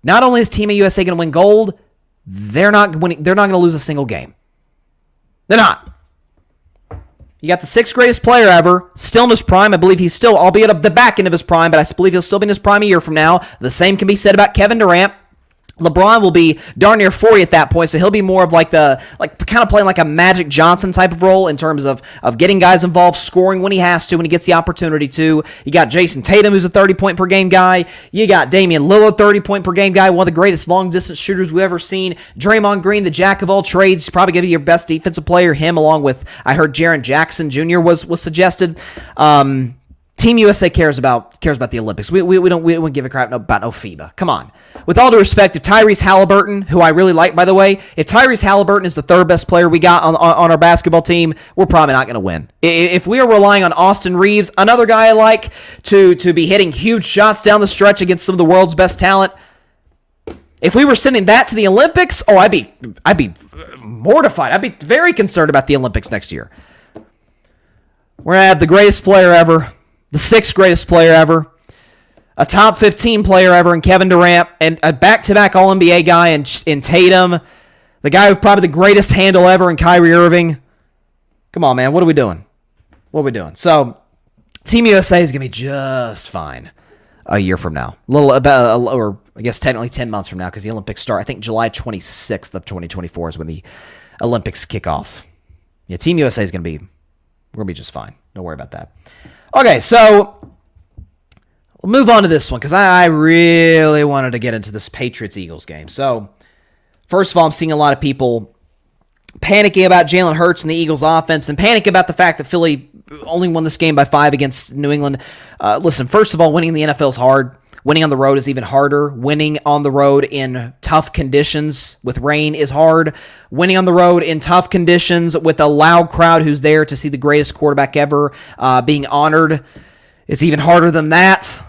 not only is Team USA going to win gold, they're not going to lose a single game. They're not. You got the sixth greatest player ever, still in his prime. I believe he's still, albeit at the back end of his prime, but I believe he'll still be in his prime a year from now. The same can be said about Kevin Durant. LeBron will be darn near 40 at that point, so he'll be more of kind of playing like a Magic Johnson type of role in terms of getting guys involved, scoring when he has to, when he gets the opportunity to. You got Jason Tatum, who's a 30-point-per-game guy. You got Damian Lillard, 30-point-per-game guy, one of the greatest long-distance shooters we've ever seen. Draymond Green, the jack of all trades, he's probably going to be your best defensive player. Him, along with, I heard Jaren Jackson Jr. was suggested. Team USA cares about the Olympics. We don't give a crap about no FIBA. Come on. With all due respect, if Tyrese Halliburton, who I really like, by the way, if Tyrese Halliburton is the third best player we got on our basketball team, we're probably not going to win. If we are relying on Austin Reeves, another guy I like, to be hitting huge shots down the stretch against some of the world's best talent, if we were sending that to the Olympics, I'd be mortified. I'd be very concerned about the Olympics next year. We're going to have the greatest player ever, the sixth greatest player ever, a top 15 player ever in Kevin Durant, and a back-to-back All-NBA guy in Tatum. The guy with probably the greatest handle ever in Kyrie Irving. Come on, man. What are we doing? So, Team USA is going to be just fine a year from now. Or I guess technically 10 months from now, because the Olympics start, I think July 26th of 2024 is when the Olympics kick off. Yeah, Team USA is we're going to be just fine. Don't worry about that. Okay, so we'll move on to this one, because I really wanted to get into this Patriots-Eagles game. So, first of all, I'm seeing a lot of people panicking about Jalen Hurts and the Eagles offense and panicking about the fact that Philly only won this game by 5 against New England. Listen, first of all, winning in the NFL is hard. Winning on the road is even harder. Winning on the road in tough conditions with rain is hard. Winning on the road in tough conditions with a loud crowd who's there to see the greatest quarterback ever being honored is even harder than that.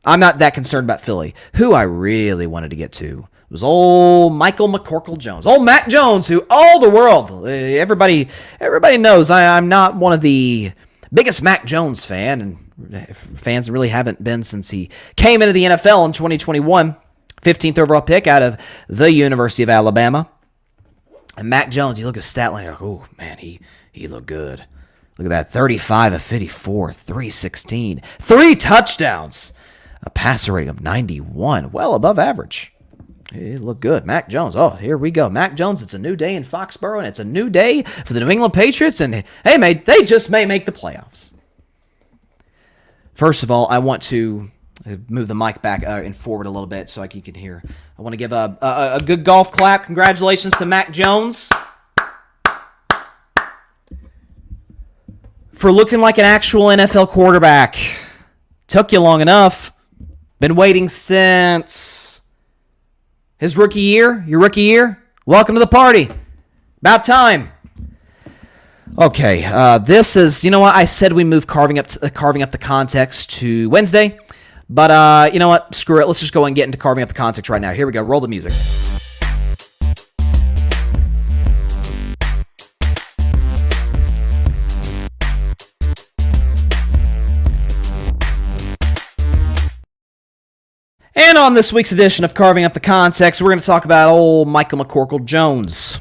I'm not that concerned about Philly. Who I really wanted to get to was old Michael McCorkle-Jones. Old Mac Jones, who all the world, everybody knows I'm not one of the biggest Mac Jones fan, and fans really haven't been since he came into the NFL in 2021. 15th overall pick out of the University of Alabama. And Mac Jones, you look at his stat line, you're like, oh, man, he looked good. Look at that, 35 of 54, 316, 3 touchdowns, a passer rating of 91, well above average. It looked good. Mac Jones. Oh, here we go. Mac Jones, it's a new day in Foxborough, and it's a new day for the New England Patriots, and hey, mate, they just may make the playoffs. First of all, I want to move the mic back and forward a little bit so you can hear. I want to give a good golf clap. Congratulations to Mac Jones for looking like an actual NFL quarterback. Took you long enough. Been waiting since his rookie year, your rookie year. Welcome to the party. About time. Okay, this is, you know what? I said we move carving up the context to Wednesday, but you know what? Screw it. Let's just go and get into carving up the context right now. Here we go. Roll the music. And on this week's edition of Carving Up the Context, we're going to talk about old Michael McCorkle-Jones,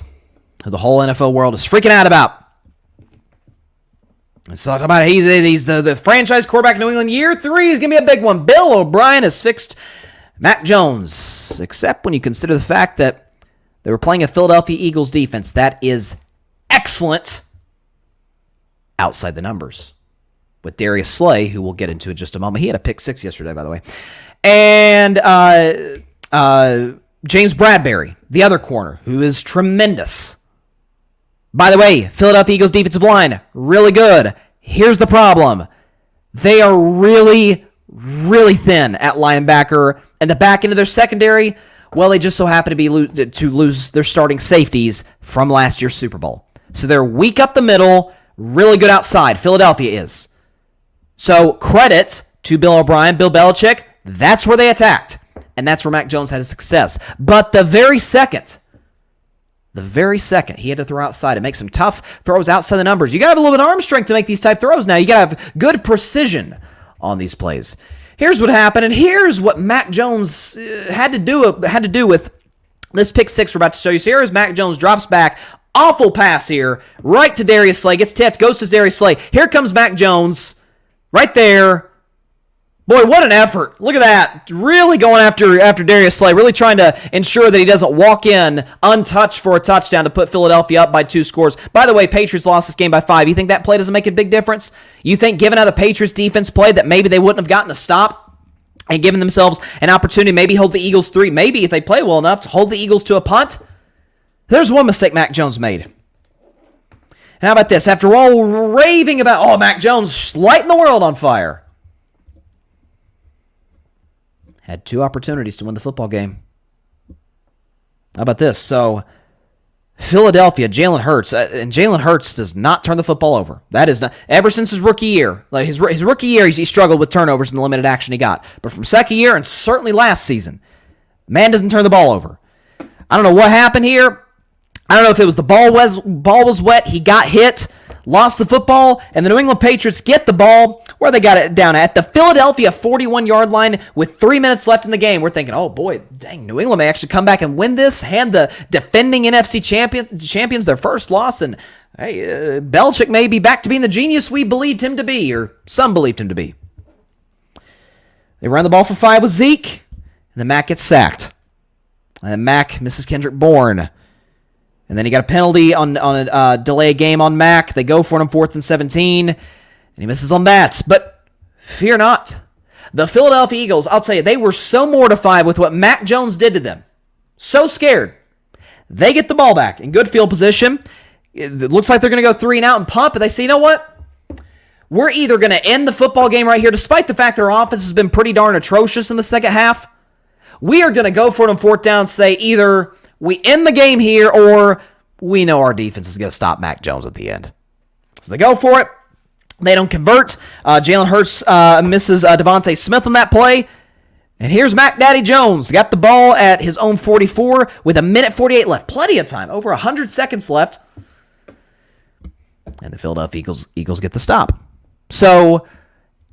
who the whole NFL world is freaking out about. Let's talk about he's the franchise quarterback in New England. Year 3 is going to be a big one. Bill O'Brien has fixed Mac Jones, except when you consider the fact that they were playing a Philadelphia Eagles defense that is excellent outside the numbers. With Darius Slay, who we'll get into in just a moment. He had a pick 6 yesterday, by the way. And James Bradbury, the other corner, who is tremendous. By the way, Philadelphia Eagles defensive line, really good. Here's the problem. They are really, really thin at linebacker. And the back end of their secondary, well, they just so happen to lose their starting safeties from last year's Super Bowl. So they're weak up the middle, really good outside. Philadelphia is. So credit to Bill O'Brien, Bill Belichick. That's where they attacked. And that's where Mac Jones had his success. But the very second he had to throw outside and make some tough throws outside the numbers. You got to have a little bit of arm strength to make these type throws now. You got to have good precision on these plays. Here's what happened, and here's what Mac Jones had to do with this pick 6 we're about to show you. So here's Mac Jones, drops back. Awful pass here, right to Darius Slay. Gets tipped, goes to Darius Slay. Here comes Mac Jones, right there. Boy, what an effort. Look at that. Really going after Darius Slay. Really trying to ensure that he doesn't walk in untouched for a touchdown to put Philadelphia up by 2 scores. By the way, Patriots lost this game by 5. You think that play doesn't make a big difference? You think given how the Patriots defense played that maybe they wouldn't have gotten a stop and given themselves an opportunity to maybe hold the Eagles 3, maybe if they play well enough to hold the Eagles to a punt? There's one mistake Mac Jones made. And how about this? After all raving about, Mac Jones lighting the world on fire, had 2 opportunities to win the football game. How about this? So, Philadelphia, Jalen Hurts, and Jalen Hurts does not turn the football over. That is not, ever since his rookie year. Like his rookie year, he struggled with turnovers in the limited action he got. But from second year, and certainly last season, man doesn't turn the ball over. I don't know what happened here. I don't know if it was the ball was wet, he got hit. lost the football, and the New England Patriots get the ball where they got it down at the Philadelphia 41-yard line with 3 minutes left in the game. We're thinking, oh boy, dang, New England may actually come back and win this, hand the defending NFC champions their first loss, and hey, Belichick may be back to being the genius we believed him to be, or some believed him to be. They run the ball for 5 with Zeke, and then Mac gets sacked. And then Mac misses Kendrick Bourne. And then he got a penalty on a delay game on Mac. They go for it on 4th and 17, and he misses on that. But fear not. The Philadelphia Eagles, I'll tell you, they were so mortified with what Mac Jones did to them. So scared. They get the ball back in good field position. It looks like they're going to go 3 and out and pump, but they say, you know what? We're either going to end the football game right here, despite the fact their offense has been pretty darn atrocious in the second half. We are going to go for it on 4th down, say either we end the game here, or we know our defense is going to stop Mac Jones at the end. So they go for it. They don't convert. Jalen Hurts misses Devontae Smith on that play. And here's Mac Daddy Jones. Got the ball at his own 44 with 1:48 left. Plenty of time. Over 100 seconds left. And the Philadelphia Eagles get the stop. So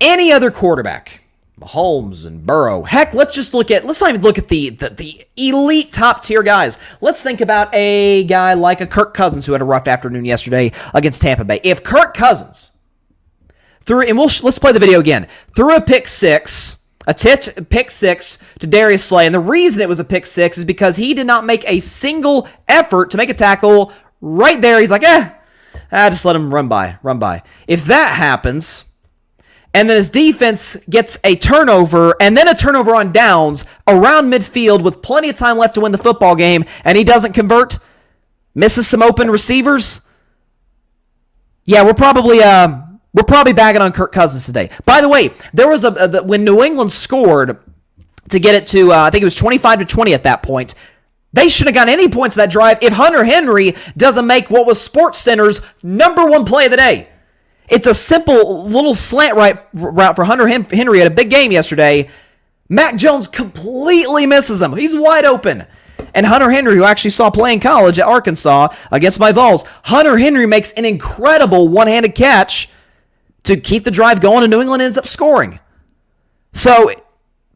any other quarterback, Mahomes and Burrow. Heck, let's not even look at the elite top tier guys. Let's think about a guy like a Kirk Cousins who had a rough afternoon yesterday against Tampa Bay. If Kirk Cousins let's play the video again. Threw a pick six to Darius Slay, and the reason it was a pick six is because he did not make a single effort to make a tackle right there. He's like, just let him run by. If that happens, and then his defense gets a turnover, and then a turnover on downs around midfield with plenty of time left to win the football game, and he doesn't convert, misses some open receivers, yeah, we're probably bagging on Kirk Cousins today. By the way, there was when New England scored to get it to, I think it was 25-20 at that point. They shouldn't have gotten any points that drive if Hunter Henry doesn't make what was SportsCenter's #1 play of the day. It's a simple little slant route for Hunter Henry at a big game yesterday. Mac Jones completely misses him. He's wide open. And Hunter Henry, who actually saw play in college at Arkansas against my Vols, Hunter Henry makes an incredible one-handed catch to keep the drive going, and New England ends up scoring. So,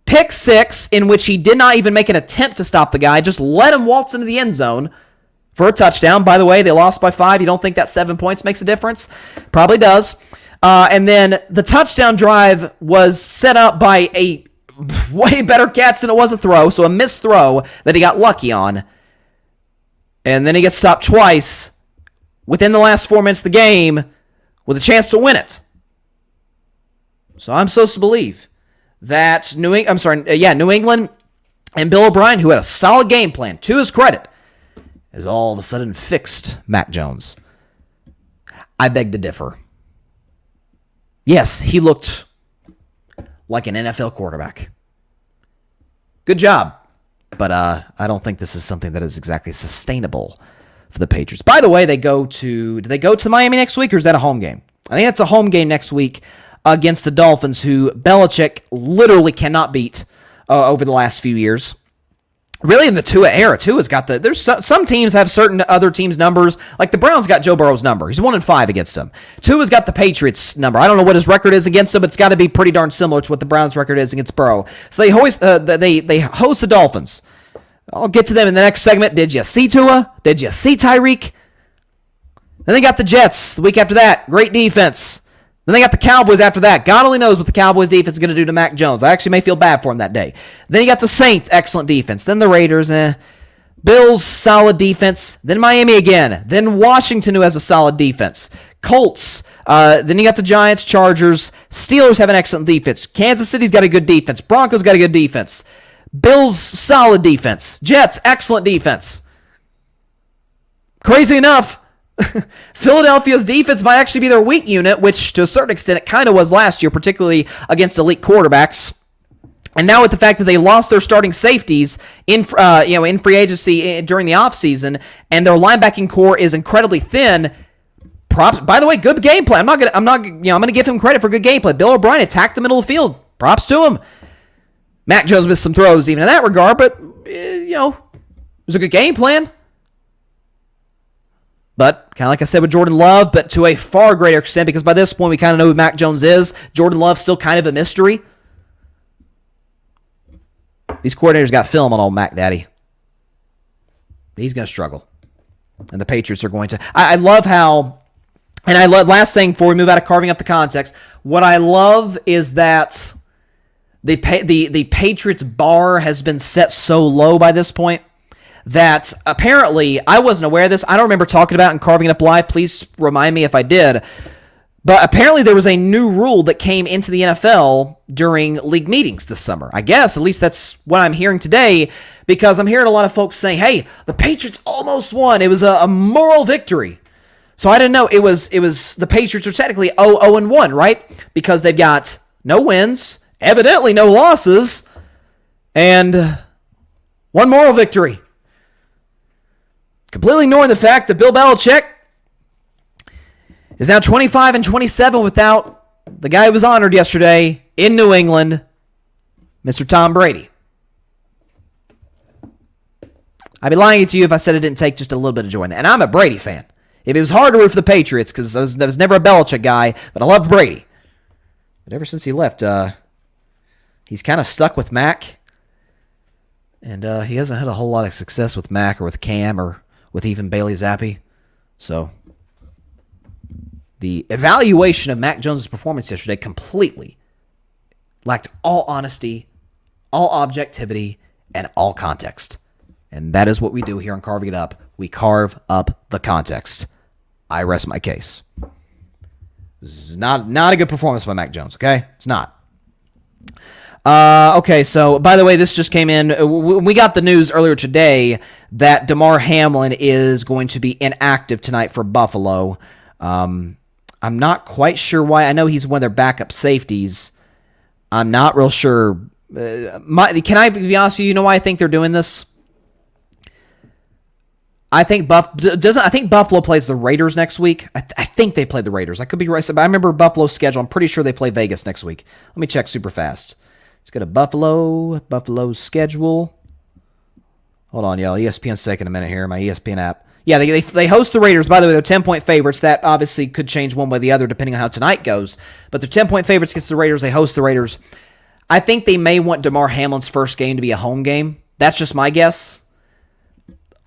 pick six, in which he did not even make an attempt to stop the guy, just let him waltz into the end zone for a touchdown. By the way, they lost by 5. You don't think that 7 points makes a difference? Probably does. And then the touchdown drive was set up by a way better catch than it was a throw, so a missed throw that he got lucky on. And then he gets stopped twice within the last 4 minutes of the game with a chance to win it. So I'm supposed to believe that New England and Bill O'Brien, who had a solid game plan, to his credit, has all of a sudden fixed Mac Jones. I beg to differ. Yes, he looked like an NFL quarterback. Good job. But I don't think this is something that is exactly sustainable for the Patriots. By the way, do they go to Miami next week, or is that a home game? I think it's a home game next week against the Dolphins, who Belichick literally cannot beat over the last few years. Really, in the Tua era, Tua's got there's some teams have certain other teams' numbers. Like the Browns got Joe Burrow's number. He's 1-5 against them. Tua's got the Patriots' number. I don't know what his record is against them, but it's got to be pretty darn similar to what the Browns' record is against Burrow. So they host the Dolphins. I'll get to them in the next segment. Did you see Tua? Did you see Tyreek? Then they got the Jets the week after that. Great defense. Then they got the Cowboys after that. God only knows what the Cowboys defense is going to do to Mac Jones. I actually may feel bad for him that day. Then you got the Saints, excellent defense. Then the Raiders, Bills, solid defense. Then Miami again. Then Washington, who has a solid defense. Colts. Then you got the Giants, Chargers. Steelers have an excellent defense. Kansas City's got a good defense. Broncos got a good defense. Bills, solid defense. Jets, excellent defense. Crazy enough, Philadelphia's defense might actually be their weak unit, which to a certain extent it kind of was last year, particularly against elite quarterbacks. And now with the fact that they lost their starting safeties in free agency during the offseason, and their linebacking core is incredibly thin. Props. By the way, good game plan. I'm gonna give him credit for good game plan. Bill O'Brien attacked the middle of the field. Props to him. Mac Jones missed some throws even in that regard, but it was a good game plan. But kind of like I said with Jordan Love, but to a far greater extent, because by this point we kind of know who Mac Jones is. Jordan Love's still kind of a mystery. These coordinators got film on old Mac Daddy. He's going to struggle. And the Patriots are going to. I love how, and I love, last thing before we move out of carving up the context, what I love is that the Patriots bar has been set so low by this point that apparently, I wasn't aware of this. I don't remember talking about it and carving it up live. Please remind me if I did. But apparently there was a new rule that came into the NFL during league meetings this summer. I guess, at least that's what I'm hearing today, because I'm hearing a lot of folks saying, hey, the Patriots almost won. It was a moral victory. So I didn't know it was the Patriots are technically 0-1, right? Because they've got no wins, evidently no losses, and one moral victory. Completely ignoring the fact that Bill Belichick is now 25-27 without the guy who was honored yesterday in New England, Mr. Tom Brady. I'd be lying to you if I said it didn't take just a little bit of joy in that. And I'm a Brady fan. If it was hard to root for the Patriots, because I was never a Belichick guy, but I love Brady. But ever since he left, he's kind of stuck with Mac. And he hasn't had a whole lot of success with Mac or with Cam or with even Bailey Zappi. So the evaluation of Mac Jones' performance yesterday completely lacked all honesty, all objectivity, and all context. And that is what we do here on Carving It Up. We carve up the context. I rest my case. This is not a good performance by Mac Jones, okay? It's not. Okay, so by the way, this just came in. We got the news earlier today that Damar Hamlin is going to be inactive tonight for Buffalo. I'm not quite sure why. I know he's one of their backup safeties. I'm not real sure. Can I be honest with you? You know why I think they're doing this? I think Buffalo plays the Raiders next week. I think they play the Raiders. I could be right, but I remember Buffalo's schedule. I'm pretty sure they play Vegas next week. Let me check super fast. Let's go to Buffalo's schedule. Hold on, y'all. ESPN's taking a minute here. My ESPN app. Yeah, they host the Raiders. By the way, they're 10-point favorites. That obviously could change one way or the other depending on how tonight goes. But they're 10-point favorites against the Raiders. They host the Raiders. I think they may want Damar Hamlin's first game to be a home game. That's just my guess.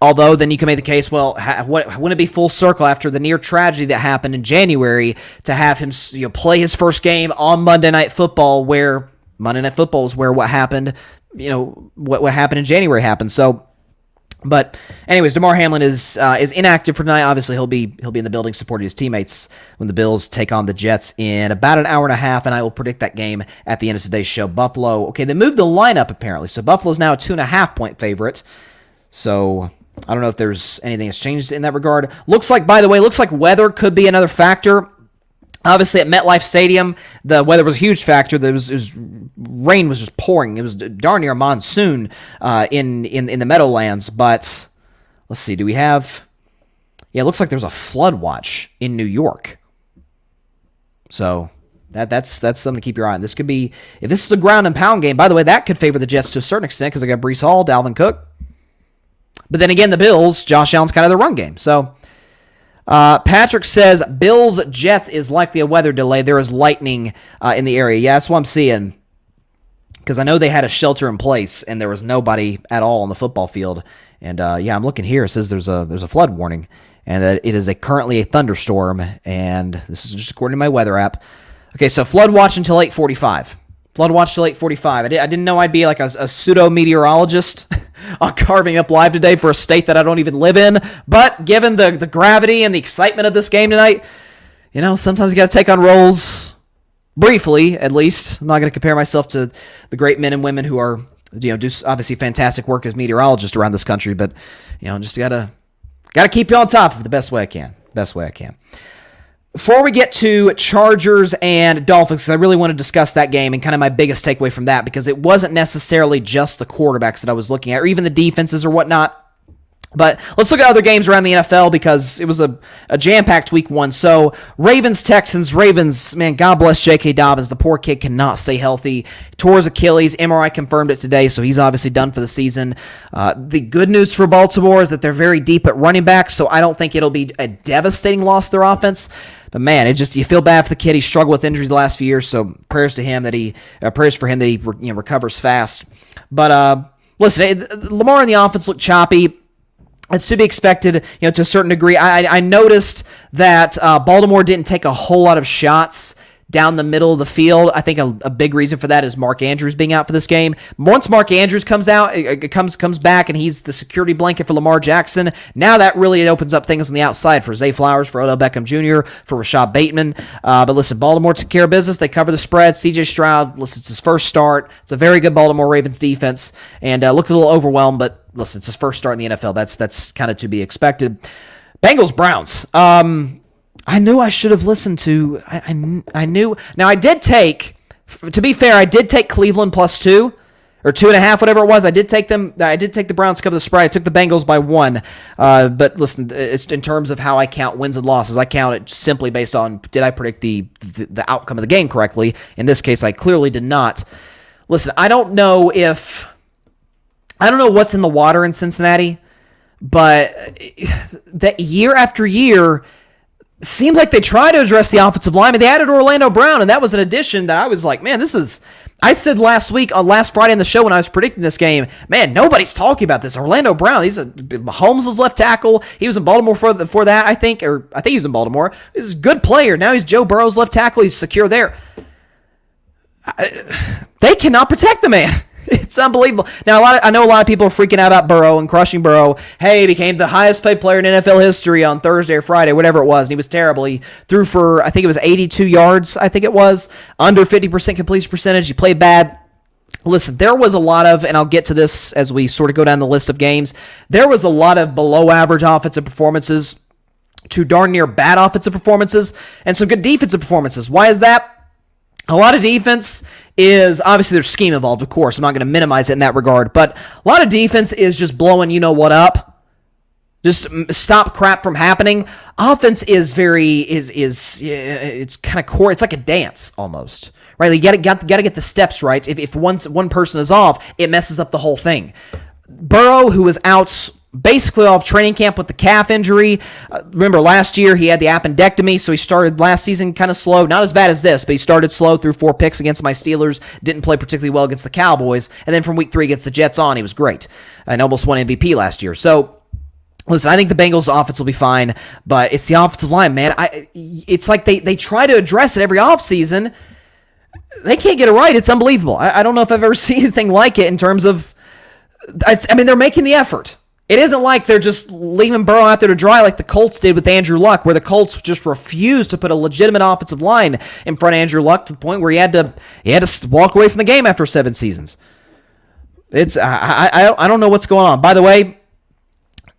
Although, then you can make the case, well, wouldn't it be full circle after the near tragedy that happened in January to have him play his first game on Monday Night Football, where Monday Night Football is where what happened, what happened in January happened. So, but anyways, Damar Hamlin is inactive for tonight. Obviously, he'll be in the building supporting his teammates when the Bills take on the Jets in about an hour and a half, and I will predict that game at the end of today's show. Buffalo, okay, they moved the lineup apparently, so Buffalo's now a 2.5-point favorite. So I don't know if there's anything that's changed in that regard. Looks like weather could be another factor. Obviously, at MetLife Stadium, the weather was a huge factor. Rain was just pouring. It was darn near a monsoon in the Meadowlands. But let's see, do we have? Yeah, it looks like there's a flood watch in New York. So that's something to keep your eye on. This could be, if this is a ground and pound game. By the way, that could favor the Jets to a certain extent because they got Breece Hall, Dalvin Cook. But then again, the Bills, Josh Allen's kind of the run game. So Patrick says Bills-Jets is likely a weather delay. There is lightning in the area. Yeah, that's what I'm seeing. Because I know they had a shelter in place, and there was nobody at all on the football field. And yeah, I'm looking here. It says there's a flood warning, and that it is currently a thunderstorm. And this is just according to my weather app. Okay, so flood watch until 8:45. Flood watch till 8:45. I didn't know I'd be like a pseudo-meteorologist on Carving Up Live today for a state that I don't even live in. But given the gravity and the excitement of this game tonight, sometimes you got to take on roles briefly, at least. I'm not going to compare myself to the great men and women who are, do obviously fantastic work as meteorologists around this country. But, just got to keep you on top of it the best way I can. Before we get to Chargers and Dolphins, I really want to discuss that game and kind of my biggest takeaway from that, because it wasn't necessarily just the quarterbacks that I was looking at, or even the defenses or whatnot. But let's look at other games around the NFL because it was a jam-packed week 1. So Ravens, man, God bless J.K. Dobbins. The poor kid cannot stay healthy. Tore his Achilles. MRI confirmed it today, so he's obviously done for the season. The good news for Baltimore is that they're very deep at running back, so I don't think it'll be a devastating loss to their offense. But man, you feel bad for the kid. He struggled with injuries the last few years, so prayers for him that he recovers fast. But listen, Lamar and the offense look choppy. It's to be expected, to a certain degree. I noticed that Baltimore didn't take a whole lot of shots down the middle of the field. I think a big reason for that is Mark Andrews being out for this game. Once Mark Andrews comes back and he's the security blanket for Lamar Jackson, now that really opens up things on the outside for Zay Flowers, for Odell Beckham Jr., for Rashad Bateman. But listen, Baltimore took care of business. They cover the spread. C.J. Stroud, listen, it's his first start. It's a very good Baltimore Ravens defense, and looked a little overwhelmed, but listen, it's his first start in the NFL. That's kind of to be expected. Bengals, Browns. I knew I should have listened to. I knew. Now I did take. To be fair, I did take Cleveland +2 or 2.5, whatever it was. I did take them. I did take the Browns to cover the spread. I took the Bengals by 1. But listen, it's in terms of how I count wins and losses. I count it simply based on did I predict the outcome of the game correctly. In this case, I clearly did not. Listen, I don't know what's in the water in Cincinnati, but that year after year. Seems like they try to address the offensive line, and they added Orlando Brown, and that was an addition that I was like, man, this is... I said last Friday on the show when I was predicting this game, man, nobody's talking about this. Orlando Brown, Mahomes was left tackle. He was in Baltimore for that, I think he was in Baltimore. He's a good player. Now he's Joe Burrow's left tackle. He's secure there. They cannot protect the man. It's unbelievable. Now, I know a lot of people are freaking out about Burrow and crushing Burrow. Hey, he became the highest paid player in NFL history on Thursday or Friday, whatever it was, and he was terrible. He threw for, I think it was 82 yards, under 50% completion percentage. He played bad. Listen, there was a lot of, and I'll get to this as we sort of go down the list of games, there was a lot of below-average offensive performances to darn near bad offensive performances and some good defensive performances. Why is that? A lot of defense is, obviously there's scheme involved, of course. I'm not going to minimize it in that regard. But a lot of defense is just blowing you-know-what up. Just stop crap from happening. Offense is it's kind of core. It's like a dance almost, right? You got to get the steps right. If one person is off, it messes up the whole thing. Burrow, who was out basically off training camp with the calf injury. Remember, last year he had the appendectomy, so he started last season kind of slow. Not as bad as this, but he started slow, threw 4 picks against my Steelers, didn't play particularly well against the Cowboys, and then from week 3 against the Jets on, he was great and almost won MVP last year. So, listen, I think the Bengals' offense will be fine, but it's the offensive line, man. It's like they try to address it every offseason. They can't get it right. It's unbelievable. I don't know if I've ever seen anything like it in terms of... they're making the effort. It isn't like they're just leaving Burrow out there to dry like the Colts did with Andrew Luck, where the Colts just refused to put a legitimate offensive line in front of Andrew Luck to the point where he had to walk away from the game after 7 seasons. I don't know what's going on. By the way,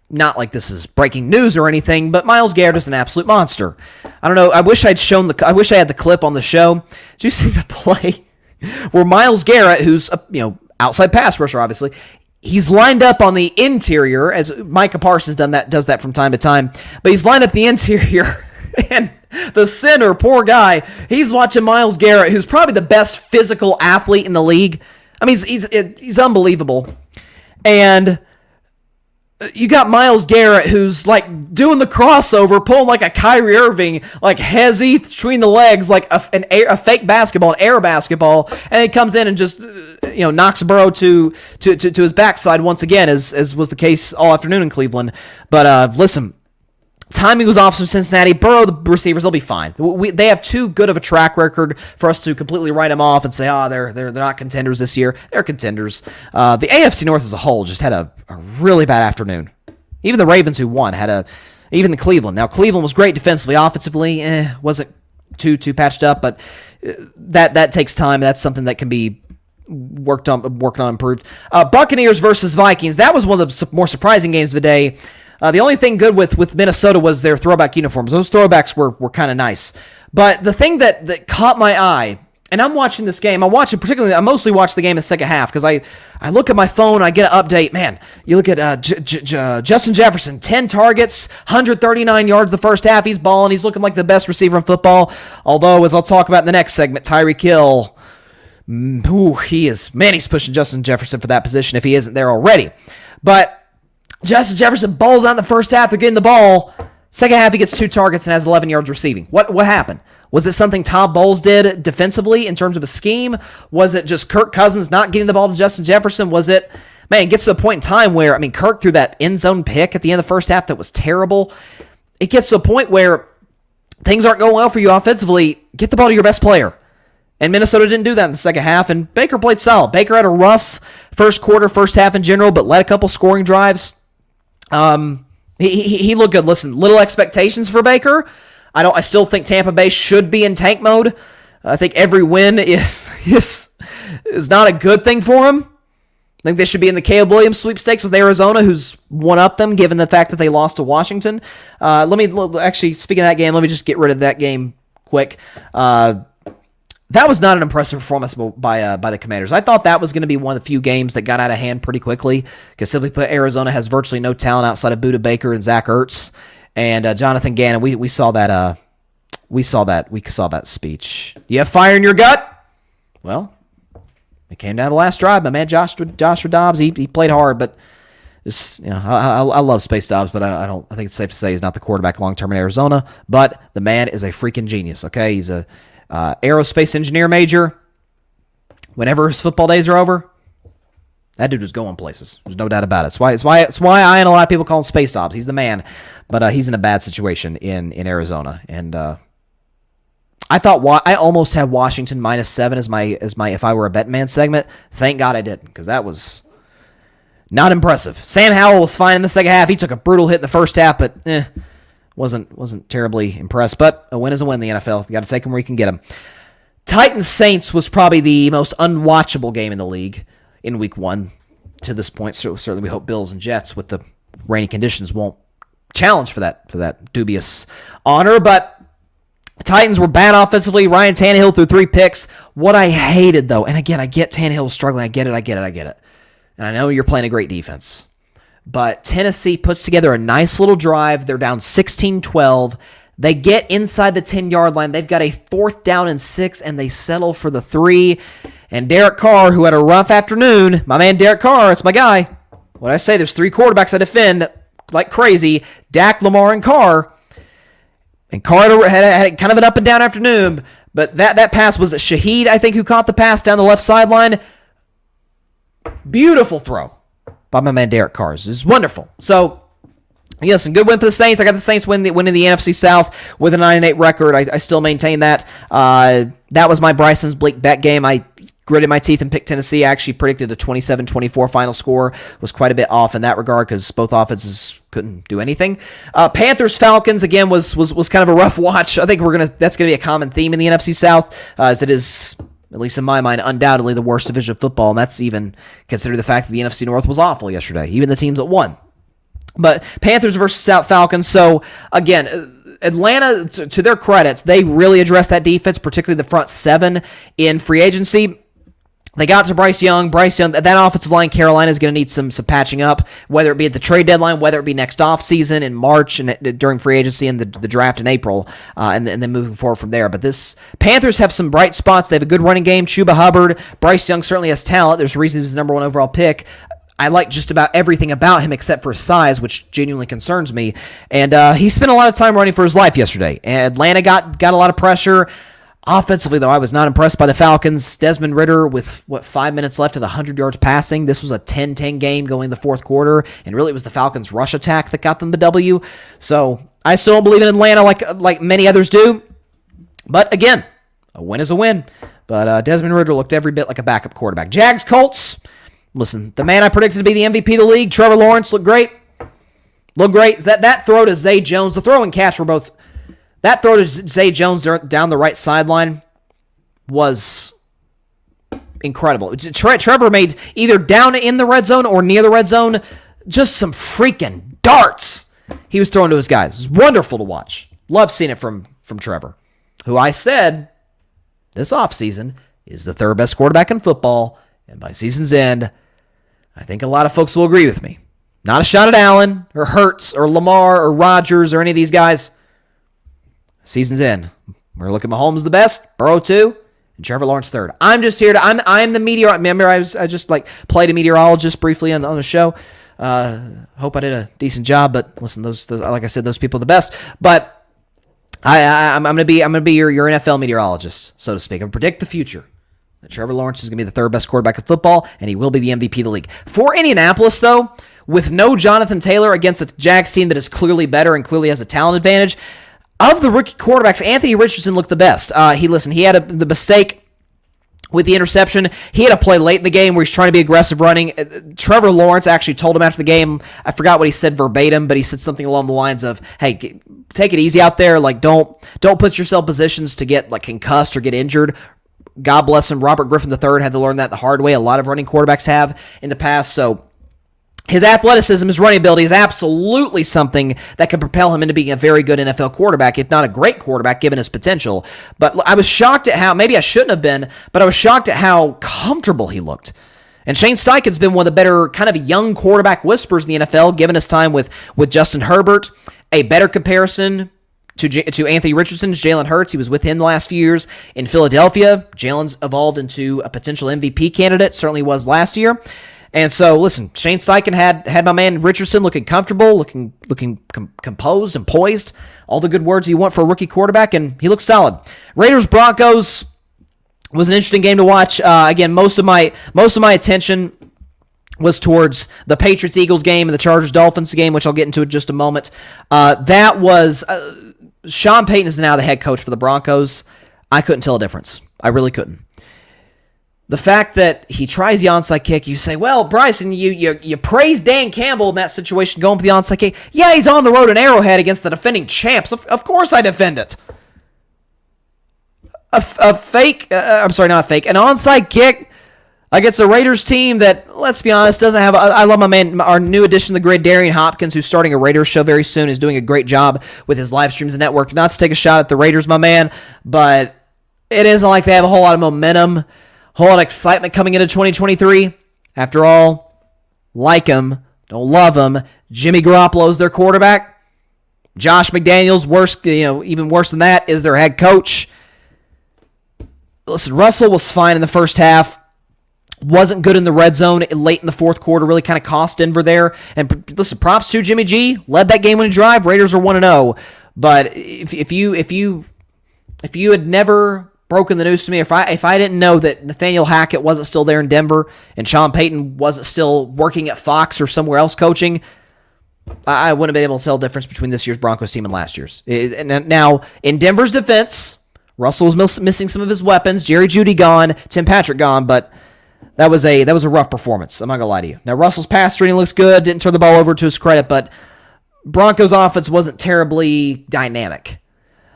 not like this is breaking news or anything, but Myles Garrett is an absolute monster. I don't know. I wish I had the clip on the show. Did you see the play where Myles Garrett, who's outside pass rusher, obviously, he's lined up on the interior, as Micah Parsons does that from time to time, but he's lined up the interior, and the center, poor guy, he's watching Myles Garrett, who's probably the best physical athlete in the league. I mean, he's unbelievable. And you got Myles Garrett, who's like doing the crossover, pulling like a Kyrie Irving, like hezzy between the legs, like a fake basketball, an air basketball, and he comes in and just knocks Burrow to his backside once again, as was the case all afternoon in Cleveland. But listen, timing was off for Cincinnati. Burrow, the receivers, they'll be fine. They have too good of a track record for us to completely write them off and say, they're not contenders this year. They're contenders. The AFC North as a whole just had a really bad afternoon. Even the Ravens, who won, even the Cleveland. Now, Cleveland was great defensively. Offensively, wasn't too patched up, but that takes time. That's something that can be worked on, improved. Buccaneers versus Vikings. That was one of the more surprising games of the day. The only thing good with Minnesota was their throwback uniforms. Those throwbacks were kind of nice. But the thing that caught my eye, And I'm watching this game. I mostly watch the game in the second half because I look at my phone, I get an update. Man, you look at Justin Jefferson, 10 targets, 139 yards the first half. He's balling. He's looking like the best receiver in football. Although, as I'll talk about in the next segment, Tyreek Hill, he's pushing Justin Jefferson for that position if he isn't there already. But Justin Jefferson balls out in the first half. They're getting the ball. Second half, he gets 2 targets and has 11 yards receiving. What happened? Was it something Todd Bowles did defensively in terms of a scheme? Was it just Kirk Cousins not getting the ball to Justin Jefferson? Was it, man, it gets to the point in time where, Kirk threw that end zone pick at the end of the first half that was terrible. It gets to a point where things aren't going well for you offensively. Get the ball to your best player. And Minnesota didn't do that in the second half, and Baker played solid. Baker had a rough first quarter, first half in general, but led a couple scoring drives. He looked good. Listen, little expectations for Baker. I still think Tampa Bay should be in tank mode. I think every win is not a good thing for him. I think they should be in the Caleb Williams sweepstakes with Arizona, who's one up them, given the fact that they lost to Washington. Actually, speaking of that game, let me just get rid of that game quick. That was not an impressive performance by the Commanders. I thought that was going to be one of the few games that got out of hand pretty quickly, because simply put, Arizona has virtually no talent outside of Budda Baker and Zach Ertz and Jonathan Gannon. We saw that. We saw that speech. You have fire in your gut? Well, it came down to the last drive. My man Joshua Dobbs, he played hard, but just, I love Space Dobbs, but I think it's safe to say he's not the quarterback long term in Arizona. But the man is a freaking genius. Okay, he's a aerospace engineer major. Whenever his football days are over, that dude was going places. There's no doubt about it. It's why I and a lot of people call him Space Dobbs. He's the man, but he's in a bad situation in Arizona. And I almost had Washington -7 as my if I were a bet man segment. Thank God I didn't, because that was not impressive. Sam Howell was fine in the second half. He took a brutal hit in the first half, but wasn't terribly impressed. But a win is a win in the NFL. You got to take them where you can get them. Titans-Saints was probably the most unwatchable game in the league in Week 1 to this point. So certainly we hope Bills and Jets with the rainy conditions won't challenge for that dubious honor. But the Titans were bad offensively. Ryan Tannehill threw 3 picks. What I hated, though, and again, I get Tannehill struggling. I get it. And I know you're playing a great defense. But Tennessee puts together a nice little drive. They're down 16-12. They get inside the 10-yard line. They've got a 4th down and 6, and they settle for the 3. And Derek Carr, who had a rough afternoon, my man Derek Carr, it's my guy. What I say, there's 3 quarterbacks I defend like crazy: Dak, Lamar, and Carr. And Carr had kind of an up and down afternoon, but that pass was Shaheed, I think, who caught the pass down the left sideline. Beautiful throw by my man Derek Carr. It's wonderful. So, yes, a good win for the Saints. I got the Saints winning the NFC South with a 9-8 record. I still maintain that. That was my Bryson's Bleak bet game. I gritted my teeth and picked Tennessee. I actually predicted a 27-24 final score. Was quite a bit off in that regard because both offenses couldn't do anything. Panthers-Falcons, again, was kind of a rough watch. I think that's going to be a common theme in the NFC South, as it is, at least in my mind, undoubtedly the worst division of football, and that's even considering the fact that the NFC North was awful yesterday, even the teams that won. But Panthers versus South Falcons. So, again, Atlanta, to their credits, they really addressed that defense, particularly the front 7 in free agency. They got to Bryce Young. That offensive line, Carolina, is going to need some patching up, whether it be at the trade deadline, whether it be next offseason in March and during free agency and the draft in April, and then moving forward from there. But this Panthers have some bright spots. They have a good running game. Chuba Hubbard. Bryce Young certainly has talent. There's a reason he was the number 1 overall pick. I like just about everything about him except for his size, which genuinely concerns me. And he spent a lot of time running for his life yesterday. And Atlanta got a lot of pressure. Offensively, though, I was not impressed by the Falcons. Desmond Ridder with, 5 minutes left at 100 yards passing. This was a 10-10 game going in the fourth quarter, and really it was the Falcons' rush attack that got them the W. So I still don't believe in Atlanta like many others do. But again, a win is a win. But Desmond Ridder looked every bit like a backup quarterback. Jags-Colts. Listen, the man I predicted to be the MVP of the league, Trevor Lawrence, looked great. That throw to Zay Jones, the throw and catch were both... That throw to Zay Jones down the right sideline was incredible. Trevor made either down in the red zone or near the red zone just some freaking darts he was throwing to his guys. It was wonderful to watch. Love seeing it from Trevor, who I said this offseason is the third best quarterback in football, and by season's end, I think a lot of folks will agree with me. Not a shot at Allen or Hurts or Lamar or Rodgers or any of these guys. Season's end. We're looking at Mahomes the best, Burrow 2, and Trevor Lawrence 3rd. I'm just here to, I'm the meteorologist. Remember, I just played a meteorologist briefly on the show. Hope I did a decent job, but listen, those like I said, those people are the best. But I'm gonna be your NFL meteorologist, so to speak. I'm gonna predict the future. That Trevor Lawrence is gonna be the third best quarterback of football, and he will be the MVP of the league. For Indianapolis, though, with no Jonathan Taylor against a Jags team that is clearly better and clearly has a talent advantage, of the rookie quarterbacks, Anthony Richardson looked the best. He had the mistake with the interception. He had a play late in the game where he's trying to be aggressive running. Trevor Lawrence actually told him after the game, I forgot what he said verbatim, but he said something along the lines of, hey, take it easy out there. Like, don't put yourself in positions to get like concussed or get injured. God bless him. Robert Griffin III had to learn that the hard way. A lot of running quarterbacks have in the past. So his athleticism, his running ability is absolutely something that could propel him into being a very good NFL quarterback, if not a great quarterback, given his potential. But I was shocked at how, maybe I shouldn't have been, but I was shocked at how comfortable he looked. And Shane Steichen's been one of the better kind of young quarterback whispers in the NFL, given his time with Justin Herbert. A better comparison to Anthony Richardson's Jalen Hurts. He was with him the last few years in Philadelphia. Jalen's evolved into a potential MVP candidate, certainly was last year. And so, listen, Shane Steichen had my man Richardson looking comfortable, looking composed and poised. All the good words you want for a rookie quarterback, and he looked solid. Raiders-Broncos was an interesting game to watch. Again, most of my attention was towards the Patriots-Eagles game and the Chargers-Dolphins game, which I'll get into in just a moment. That was Sean Payton is now the head coach for the Broncos. I couldn't tell a difference. I really couldn't. The fact that he tries the onside kick, you say, well, Bryson, you praise Dan Campbell in that situation going for the onside kick. Yeah, he's on the road in Arrowhead against the defending champs. Of course I defend it. An onside kick against a Raiders team that, let's be honest, doesn't have, I love my man, our new addition to the grid, Darian Hopkins, who's starting a Raiders show very soon, is doing a great job with his live streams and network. Not to take a shot at the Raiders, my man, but it isn't like they have a whole lot of momentum, whole lot of excitement coming into 2023. After all, like him, don't love him. Jimmy Garoppolo's their quarterback. Josh McDaniels, even worse than that, is their head coach. Listen, Russell was fine in the first half. Wasn't good in the red zone late in the fourth quarter. Really kind of cost Denver there. And listen, props to Jimmy G. Led that game winning drive. Raiders are 1-0. But if you had never broken the news to me, if I didn't know that Nathaniel Hackett wasn't still there in Denver and Sean Payton wasn't still working at Fox or somewhere else coaching, I wouldn't have been able to tell the difference between this year's Broncos team and last year's. Now, in Denver's defense, Russell was missing some of his weapons. Jerry Jeudy gone, Tim Patrick gone, but that was a rough performance. I'm not gonna lie to you. Now Russell's pass rating looks good. Didn't turn the ball over to his credit, but Broncos offense wasn't terribly dynamic.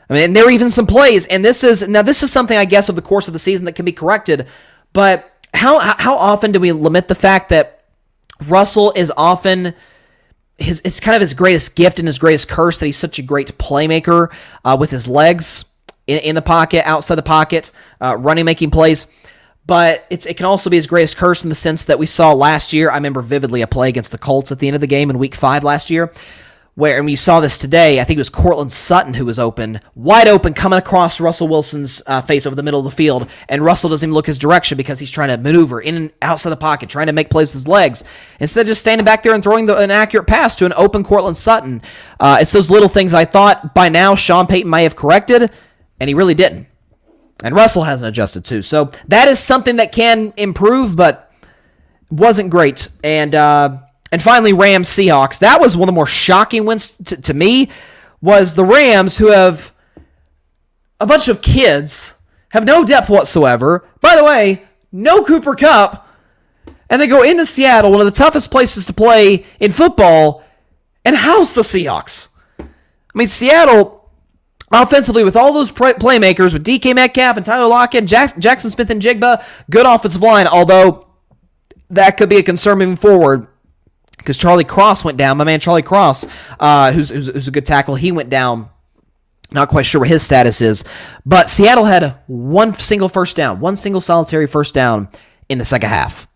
I mean, and there were even some plays, and this is something I guess of the course of the season that can be corrected. But how often do we lament the fact that Russell is often it's kind of his greatest gift and his greatest curse that he's such a great playmaker with his legs in the pocket, outside the pocket, running, making plays. But it can also be his greatest curse in the sense that we saw last year. I remember vividly a play against the Colts at the end of the game in Week 5 last year, and we saw this today. I think it was Cortland Sutton who was wide open, coming across Russell Wilson's face over the middle of the field, and Russell doesn't even look his direction because he's trying to maneuver in and outside the pocket, trying to make plays with his legs, instead of just standing back there and throwing an accurate pass to an open Cortland Sutton. It's those little things I thought by now Sean Payton may have corrected, and he really didn't. And Russell hasn't adjusted too. So that is something that can improve, but wasn't great. And finally, Rams-Seahawks. That was one of the more shocking wins to me, was the Rams, who have a bunch of kids, have no depth whatsoever. By the way, no Cooper Kupp. And they go into Seattle, one of the toughest places to play in football, and house the Seahawks. I mean, Seattle, offensively, with all those playmakers, with DK Metcalf and Tyler Lockett, Jackson Smith and Jigba, good offensive line, although that could be a concern moving forward because Charlie Cross went down. My man Charlie Cross, who's a good tackle, he went down Not quite sure what his status is. But Seattle had one single solitary first down in the second half.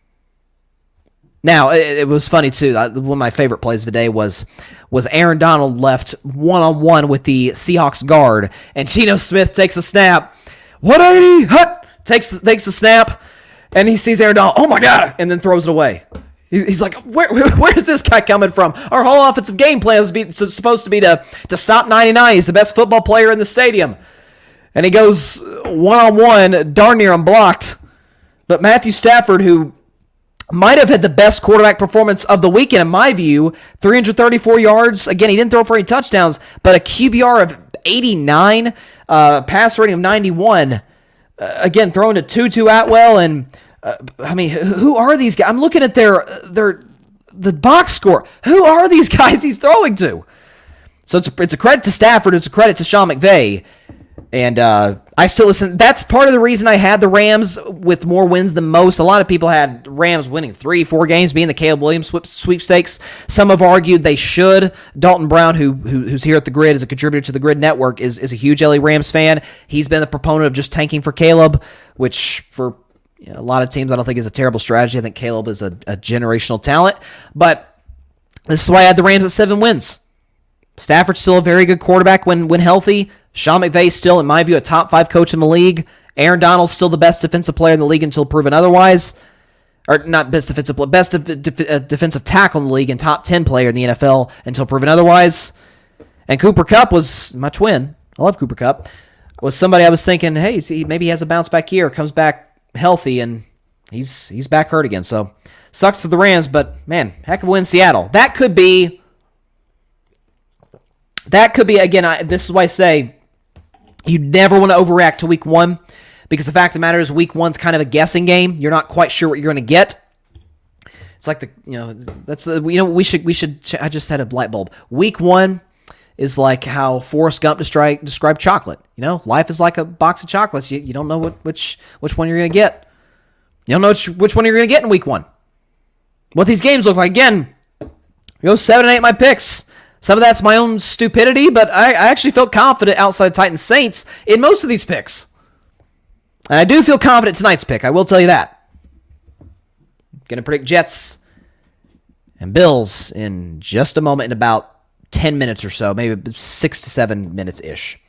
Now, it was funny, too. One of my favorite plays of the day was Aaron Donald left one-on-one with the Seahawks guard, and Geno Smith takes a snap. 180, hut! Takes the snap, and he sees Aaron Donald, oh my God, and then throws it away. He's like, where is this guy coming from? Our whole offensive game plan is supposed to be to stop 99. He's the best football player in the stadium. And he goes one-on-one, darn near unblocked. But Matthew Stafford, who might have had the best quarterback performance of the weekend, in my view, 334 yards. Again, he didn't throw for any touchdowns, but a QBR of 89, pass rating of 91. Again, throwing to Tutu Atwell, and I mean, who are these guys? I'm looking at the box score. Who are these guys he's throwing to? So it's a credit to Stafford. It's a credit to Sean McVay. And I still listen. That's part of the reason I had the Rams with more wins than most. A lot of people had Rams winning 3-4 games, being the Caleb Williams sweepstakes. Some have argued they should. Dalton Brown, who's here at the Grid, is a contributor to the Grid Network, is a huge LA Rams fan. He's been the proponent of just tanking for Caleb, which for a lot of teams I don't think is a terrible strategy. I think Caleb is a generational talent. But this is why I had the Rams at 7 wins. Stafford's still a very good quarterback when healthy. Sean McVay's still, in my view, a top 5 coach in the league. Aaron Donald's still the best defensive player in the league until proven otherwise. Or not best defensive player, best defensive tackle in the league and top 10 player in the NFL until proven otherwise. And Cooper Kupp was my twin. I love Cooper Kupp. Was somebody I was thinking, hey, maybe he has a bounce back year, comes back healthy, and he's back hurt again. So sucks for the Rams, but man, heck of a win, Seattle. That could be again. This is why I say you never want to overreact to week 1, because the fact of the matter is week 1's kind of a guessing game. You're not quite sure what you're going to get. It's like we should. I just had a light bulb. Week 1 is like how Forrest Gump described chocolate. Life is like a box of chocolates. You don't know which one you're going to get. You don't know which one you're going to get in week 1. What these games look like, again, 7 and 8 my picks. Some of that's my own stupidity, but I actually felt confident outside of Titans Saints in most of these picks. And I do feel confident tonight's pick, I will tell you that. Going to predict Jets and Bills in just a moment, in about 10 minutes or so, maybe 6 to 7 minutes-ish.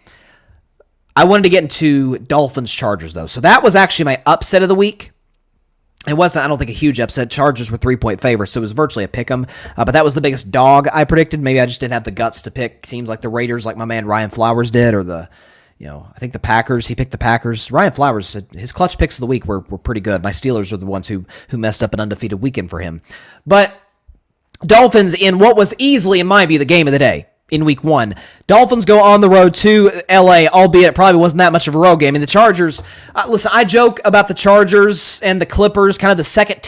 I wanted to get into Dolphins-Chargers, though. So that was actually my upset of the week. It wasn't, I don't think, a huge upset. Chargers were 3-point favorites, so it was virtually a pick'em. But that was the biggest dog I predicted. Maybe I just didn't have the guts to pick teams like the Raiders, like my man Ryan Flowers did, or I think the Packers. He picked the Packers. Ryan Flowers, his clutch picks of the week were pretty good. My Steelers are the ones who messed up an undefeated weekend for him. But Dolphins in what was easily, in my view, the game of the day in week 1. Dolphins go on the road to LA, albeit it probably wasn't that much of a road game. And the Chargers, listen, I joke about the Chargers and the Clippers, kind of the second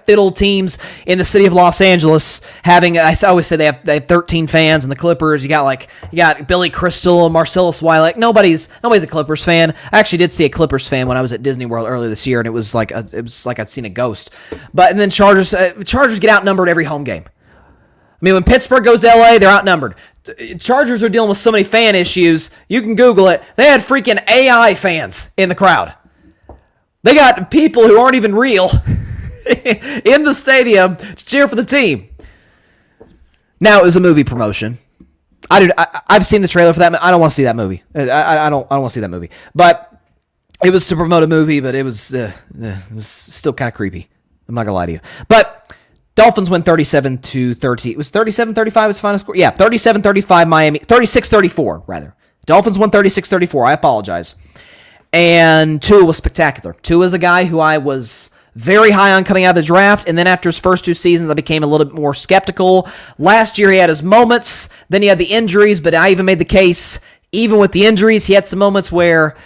fiddle teams in the city of Los Angeles having, I always say they have 13 fans, and the Clippers, you got Billy Crystal, Marcellus Wiley. Nobody's a Clippers fan. I actually did see a Clippers fan when I was at Disney World earlier this year, and it was like I'd seen a ghost. And then Chargers get outnumbered every home game. I mean, when Pittsburgh goes to LA, they're outnumbered. Chargers are dealing with so many fan issues. You can Google it. They had freaking AI fans in the crowd. They got people who aren't even real in the stadium to cheer for the team. Now, it was a movie promotion. I've seen the trailer for that. I don't want to see that movie. I don't want to see that movie. But it was to promote a movie, but it was still kind of creepy. I'm not going to lie to you. But Dolphins win 37-30. It was 37-35 was the final score? Yeah, 37-35 Miami. 36-34, rather. Dolphins won 36-34. I apologize. And Tua was spectacular. Tua is a guy who I was very high on coming out of the draft, and then after his first 2 seasons, I became a little bit more skeptical. Last year, he had his moments. Then he had the injuries, but I even made the case, even with the injuries, he had some moments where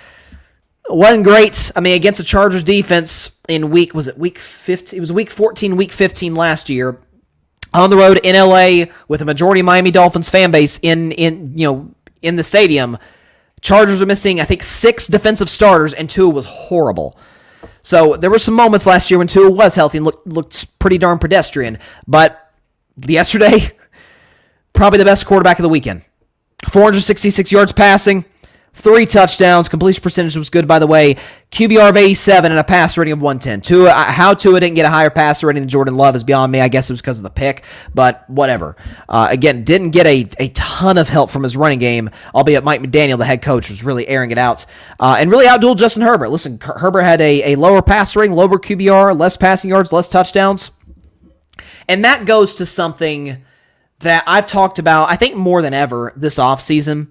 it wasn't great. I mean, against the Chargers defense in week 15? It was week 14, week 15 last year. On the road in LA with a majority Miami Dolphins fan base in the stadium. Chargers are missing, I think, 6 defensive starters, and Tua was horrible. So there were some moments last year when Tua was healthy and looked pretty darn pedestrian. But yesterday, probably the best quarterback of the weekend. 466 yards passing, 3 touchdowns. Completion percentage was good, by the way. QBR of 87 and a passer rating of 110. How Tua didn't get a higher passer rating than Jordan Love is beyond me. I guess it was because of the pick, but whatever. Again, didn't get a ton of help from his running game, albeit Mike McDaniel, the head coach, was really airing it out and really outdueled Justin Herbert. Listen, Herbert had a lower passer rating, lower QBR, less passing yards, less touchdowns. And that goes to something that I've talked about, I think more than ever this offseason,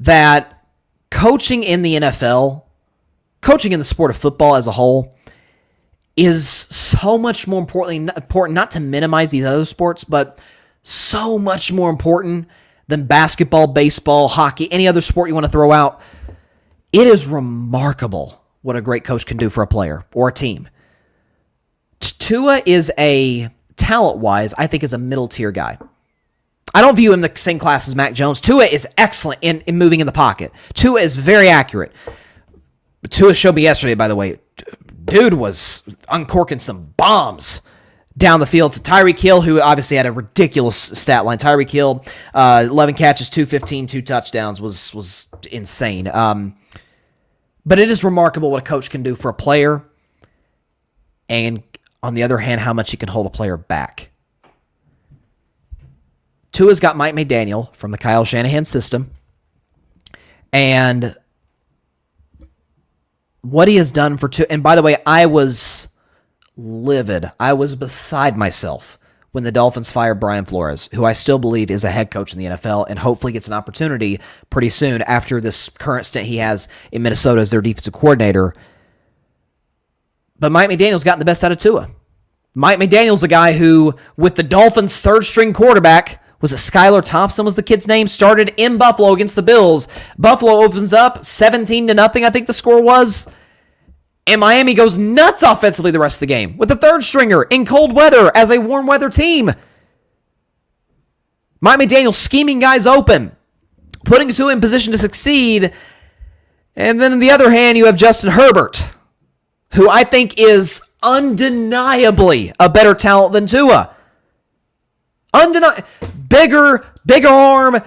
that coaching in the NFL, coaching in the sport of football as a whole, is so much more important, not to minimize these other sports, but so much more important than basketball, baseball, hockey, any other sport you want to throw out. It is remarkable what a great coach can do for a player or a team. Tua is talent-wise, I think is a middle-tier guy. I don't view him the same class as Mac Jones. Tua is excellent in moving in the pocket. Tua is very accurate. But Tua showed me yesterday, by the way, dude was uncorking some bombs down the field to Tyreek Hill, who obviously had a ridiculous stat line. Tyreek Hill, 11 catches, 215, 2 touchdowns was insane. But it is remarkable what a coach can do for a player, and on the other hand, how much he can hold a player back. Tua's got Mike McDaniel from the Kyle Shanahan system, and what he has done for Tua. And by the way, I was livid. I was beside myself when the Dolphins fired Brian Flores, who I still believe is a head coach in the NFL and hopefully gets an opportunity pretty soon after this current stint he has in Minnesota as their defensive coordinator. But Mike McDaniel's gotten the best out of Tua. Mike McDaniel's a guy who, with the Dolphins' third-string quarterback, was it Skylar Thompson was the kid's name, started in Buffalo against the Bills. Buffalo opens up 17-0, I think the score was. And Miami goes nuts offensively the rest of the game with the third stringer in cold weather as a warm weather team. Mike McDaniel scheming guys open, putting Tua in position to succeed. And then on the other hand, you have Justin Herbert, who I think is undeniably a better talent than Tua. Bigger arm,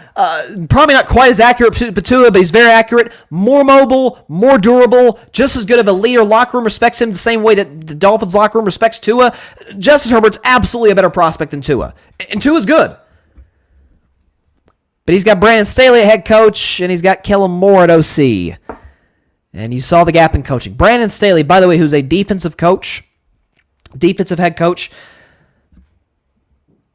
probably not quite as accurate to Tua, but he's very accurate, more mobile, more durable, just as good of a leader. Locker room respects him the same way that the Dolphins locker room respects Tua. Justin Herbert's absolutely a better prospect than Tua, and Tua's good. But he's got Brandon Staley at head coach, and he's got Kellen Moore at OC. And you saw the gap in coaching. Brandon Staley, by the way, who's a defensive head coach,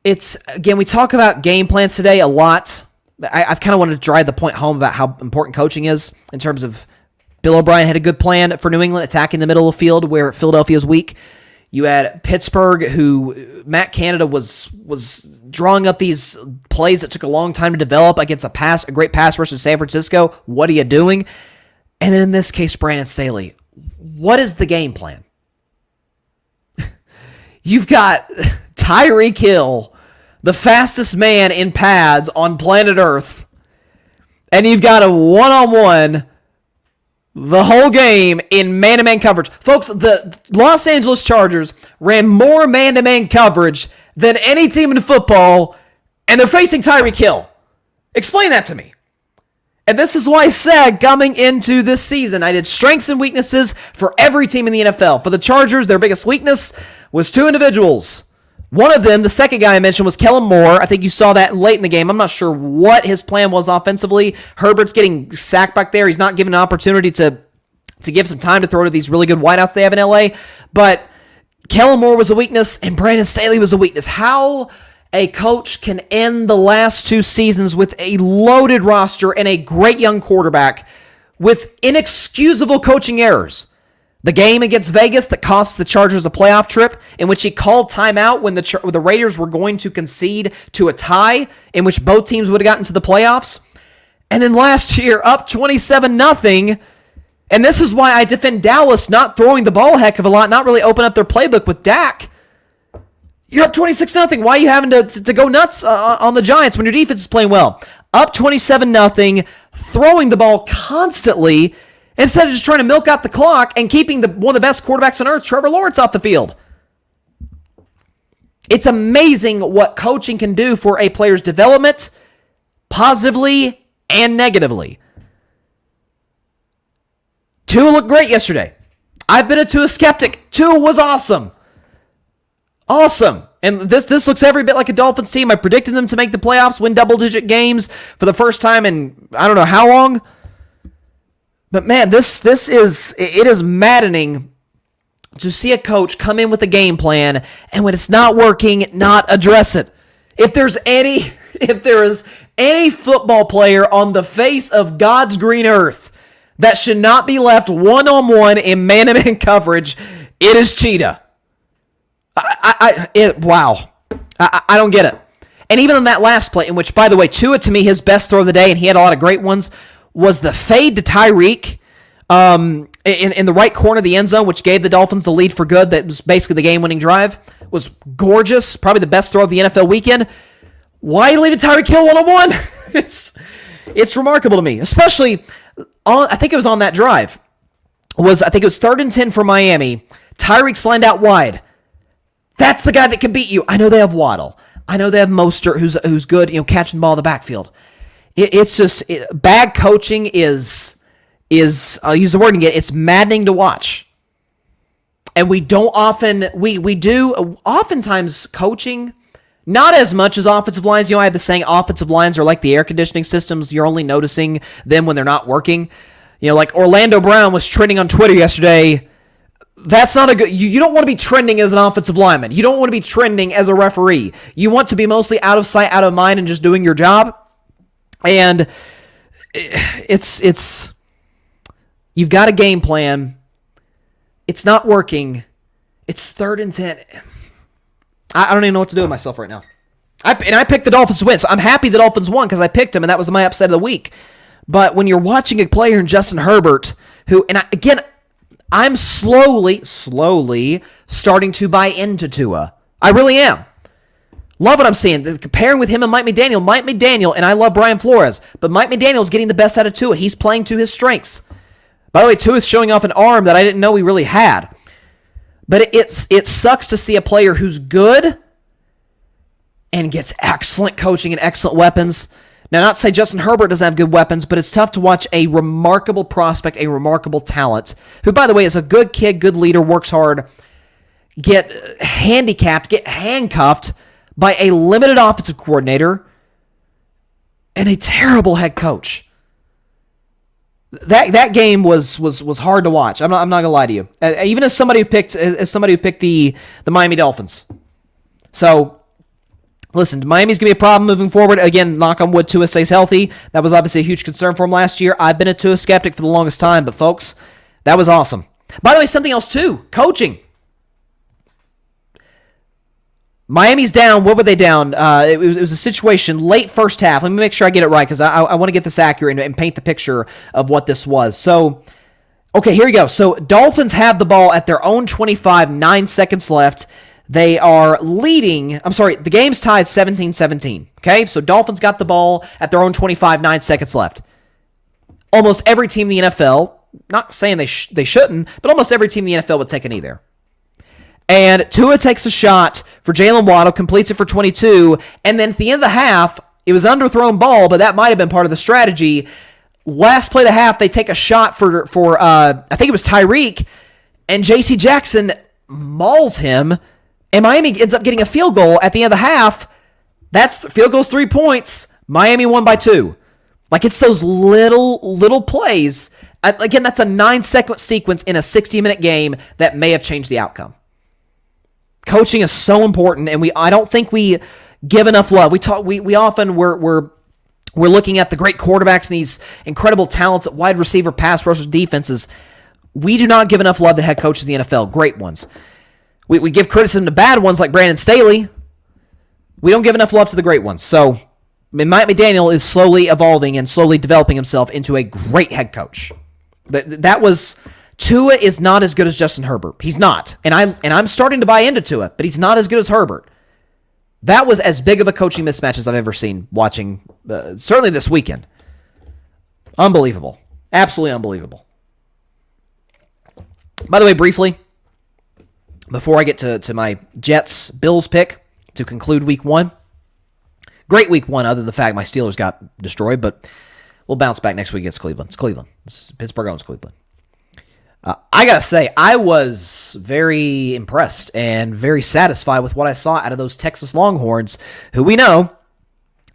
again, we talk about game plans today a lot. I've kind of wanted to drive the point home about how important coaching is in terms of Bill O'Brien had a good plan for New England, attacking the middle of the field where Philadelphia's weak. You had Pittsburgh, who Matt Canada was drawing up these plays that took a long time to develop against a great pass rush in San Francisco. What are you doing? And then in this case, Brandon Staley, what is the game plan? You've got Tyreek Hill, the fastest man in pads on planet Earth, and you've got a one-on-one the whole game in man-to-man coverage. Folks, the Los Angeles Chargers ran more man-to-man coverage than any team in football, and they're facing Tyreek Hill. Explain that to me. And this is why I said coming into this season, I did strengths and weaknesses for every team in the NFL. For the Chargers, their biggest weakness was 2 individuals. One of them, the second guy I mentioned, was Kellen Moore. I think you saw that late in the game. I'm not sure what his plan was offensively. Herbert's getting sacked back there. He's not given an opportunity to give some time to throw to these really good wideouts they have in LA. But Kellen Moore was a weakness, and Brandon Staley was a weakness. How a coach can end the last 2 seasons with a loaded roster and a great young quarterback with inexcusable coaching errors. The game against Vegas that cost the Chargers a playoff trip, in which he called timeout when the Raiders were going to concede to a tie, in which both teams would have gotten to the playoffs. And then last year, up 27-0. And this is why I defend Dallas not throwing the ball a heck of a lot, not really open up their playbook with Dak. You're up 26-0. Why are you having to go nuts on the Giants when your defense is playing well? Up 27-0, throwing the ball constantly, instead of just trying to milk out the clock and keeping one of the best quarterbacks on earth, Trevor Lawrence, off the field. It's amazing what coaching can do for a player's development, positively and negatively. Tua looked great yesterday. I've been a Tua skeptic. Tua was awesome. Awesome. And this looks every bit like a Dolphins team. I predicted them to make the playoffs, win double-digit games for the first time in I don't know how long. But man, it is maddening to see a coach come in with a game plan and when it's not working, not address it. If there is any football player on the face of God's green earth that should not be left one-on-one in man-to-man coverage, it is Cheetah. Wow. I don't get it. And even in that last play, in which, by the way, Tua, to me, his best throw of the day, and he had a lot of great ones, was the fade to Tyreek in the right corner of the end zone, which gave the Dolphins the lead for good. That was basically the game-winning drive. Was gorgeous. Probably the best throw of the NFL weekend. Why you leave Tyreek Hill one-on-one? It's remarkable to me, especially I think it was on that drive. I think it was 3rd and 10 for Miami. Tyreek's lined out wide. That's the guy that can beat you. I know they have Waddle. I know they have Mostert, who's good, catching the ball in the backfield. It's just bad coaching is I'll use the word again. It's maddening to watch. And we don't often we do oftentimes coaching, not as much as offensive lines. I have the saying offensive lines are like the air conditioning systems. You're only noticing them when they're not working. Like Orlando Brown was trending on Twitter yesterday. That's not a good... You don't want to be trending as an offensive lineman. You don't want to be trending as a referee. You want to be mostly out of sight, out of mind, and just doing your job. And it's... You've got a game plan. It's not working. It's 3rd and 10. I don't even know what to do with myself right now. I picked the Dolphins to win, so I'm happy the Dolphins won because I picked them, and that was my upset of the week. But when you're watching a player in Justin Herbert, who... And again... I'm slowly starting to buy into Tua. I really am. Love what I'm seeing. Comparing with him and Mike McDaniel. Mike McDaniel, and I love Brian Flores, but Mike McDaniel's getting the best out of Tua. He's playing to his strengths. By the way, Tua's showing off an arm that I didn't know he really had. But it sucks to see a player who's good and gets excellent coaching and excellent weapons. Now, not to say Justin Herbert doesn't have good weapons, but it's tough to watch a remarkable prospect, a remarkable talent, who, by the way, is a good kid, good leader, works hard, get handicapped, get handcuffed by a limited offensive coordinator and a terrible head coach. That game was hard to watch. I'm not gonna lie to you. Even as somebody who picked the Miami Dolphins. So. Listen, Miami's going to be a problem moving forward. Again, knock on wood, Tua stays healthy. That was obviously a huge concern for him last year. I've been a Tua skeptic for the longest time, but folks, that was awesome. By the way, something else too, coaching. Miami's down. What were they down? It was a situation late first half. Let me make sure I get it right because I want to get this accurate and paint the picture of what this was. So, okay, here we go. So, Dolphins have the ball at their own 25, 9 seconds left. They are leading, the game's tied 17-17, okay? So Dolphins got the ball at their own 25, 9 seconds left. Almost every team in the NFL, not saying they shouldn't, but almost every team in the NFL would take a knee there. And Tua takes a shot for Jalen Waddle, completes it for 22, and then at the end of the half, it was an underthrown ball, but that might have been part of the strategy. Last play of the half, they take a shot for I think it was Tyreek, and J.C. Jackson mauls him. And Miami ends up getting a field goal at the end of the half. Field goal's 3 points. Miami won by 2. Like, it's those little plays. Again, that's a 9-second sequence in a 60-minute game that may have changed the outcome. Coaching is so important, and I don't think we give enough love. We often we're looking at the great quarterbacks and these incredible talents at wide receiver, pass rushers, defenses. We do not give enough love to head coaches in the NFL. Great ones. We give criticism to bad ones like Brandon Staley. We don't give enough love to the great ones. So, Mike McDaniel is slowly evolving and slowly developing himself into a great head coach. Tua is not as good as Justin Herbert. He's not. And I'm starting to buy into Tua, but he's not as good as Herbert. That was as big of a coaching mismatch as I've ever seen watching, certainly this weekend. Unbelievable. Absolutely unbelievable. By the way, briefly, before I get to my Jets-Bills pick to conclude week 1, great week 1 other than the fact my Steelers got destroyed, but We'll bounce back next week against Cleveland. It's Cleveland. Pittsburgh owns Cleveland. I got to say, I was very impressed and very satisfied with what I saw out of those Texas Longhorns, who we know,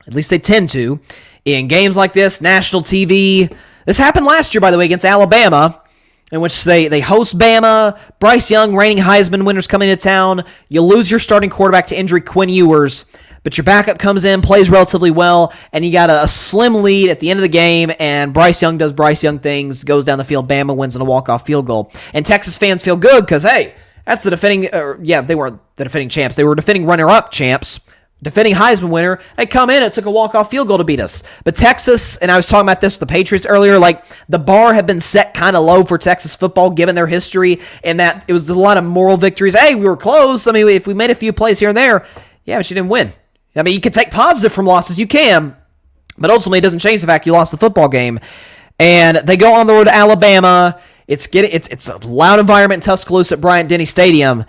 at least they tend to, in games like this, national TV. This happened last year, by the way, against Alabama, in which they host Bama. Bryce Young, reigning Heisman winners, coming to town. You lose your starting quarterback to injury, Quinn Ewers, but your backup comes in, plays relatively well, and you got a slim lead at the end of the game, and Bryce Young does Bryce Young things, goes down the field, Bama wins in a walk-off field goal. And Texas fans feel good because, hey, that's the defending, they weren't the defending champs. They were defending runner-up champs, defending Heisman winner. They come in, it took a walk-off field goal to beat us. But Texas, and I was talking about this with the Patriots earlier, like the bar had been set kind of low for Texas football given their history, and that it was a lot of moral victories. Hey, we were close. I mean, if we made a few plays here and there, yeah, but you didn't win. I mean, you can take positive from losses, you can, but ultimately it doesn't change the fact you lost the football game. And they go on the road to Alabama. It's a loud environment in Tuscaloosa at Bryant-Denny Stadium.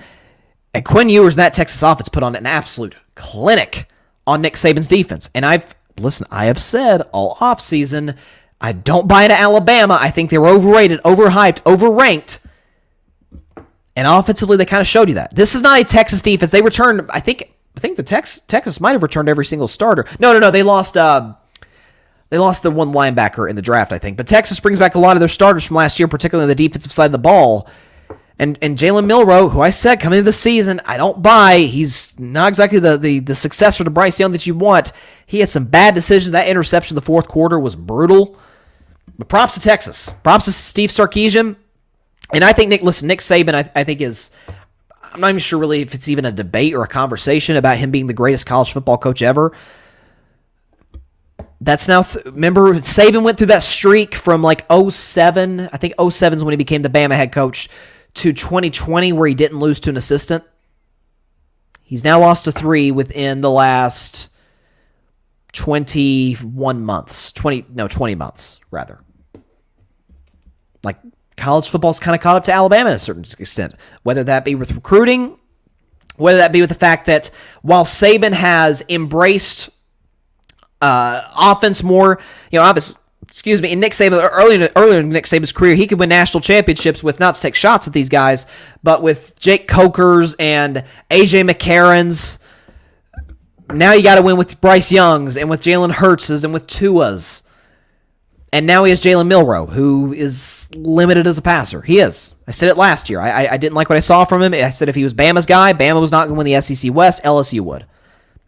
And Quinn Ewers and that Texas offense put on an absolute clinic on Nick Saban's defense. And I have said all offseason, I don't buy into Alabama. I think they were overrated, overhyped, overranked. And offensively, they kind of showed you that. This is not a Texas defense. They returned, I think the Texas might have returned every single starter. No. They lost the one linebacker in the draft, I think. But Texas brings back a lot of their starters from last year, particularly on the defensive side of the ball. And Jalen Milroe, who I said coming into the season, I don't buy. He's not exactly the successor to Bryce Young that you want. He had some bad decisions. That interception in the fourth quarter was brutal. But props to Texas. Props to Steve Sarkisian. And I think Nick Saban, I think is... I'm not even sure really if it's even a debate or a conversation about him being the greatest college football coach ever. That's now, remember, Saban went through that streak from like 07, I think 07 is when he became the Bama head coach, to 2020 where he didn't lose to an assistant. He's now lost to 3 within the last 21 months. 20 months, rather. Like, college football's kind of caught up to Alabama to a certain extent, whether that be with recruiting, whether that be with the fact that while Saban has embraced offense more, in Nick Saban, earlier in Nick Saban's career, he could win national championships with, not to take shots at these guys, but with Jake Coker's and A.J. McCarron's. Now you got to win with Bryce Young's and with Jalen Hurts's and with Tua's. And now he has Jalen Milroe, who is limited as a passer. He is. I said it last year. I didn't like what I saw from him. I said if he was Bama's guy, Bama was not going to win the SEC West, LSU would.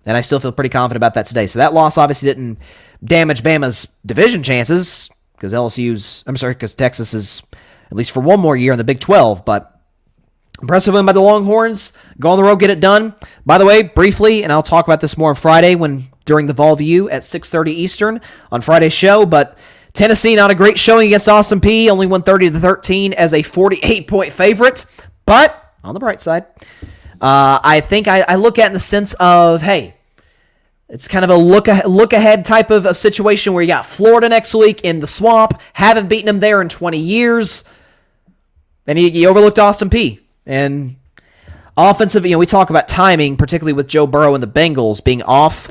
And I still feel pretty confident about that today. So that loss obviously didn't damage Bama's division chances, because Texas is, at least for one more year in the Big 12, but impressive win by the Longhorns. Go on the road, get it done. By the way, briefly, and I'll talk about this more on Friday during the Vol View at 6:30 Eastern on Friday's show, but Tennessee, not a great showing against Austin Peay, only won 30-13 as a 48-point favorite. But on the bright side, I think I look at it in the sense of, hey, it's kind of a look ahead type of situation where you got Florida next week in the Swamp, haven't beaten them there in 20 years, and you overlooked Austin Peay. And offensive, we talk about timing, particularly with Joe Burrow and the Bengals being off.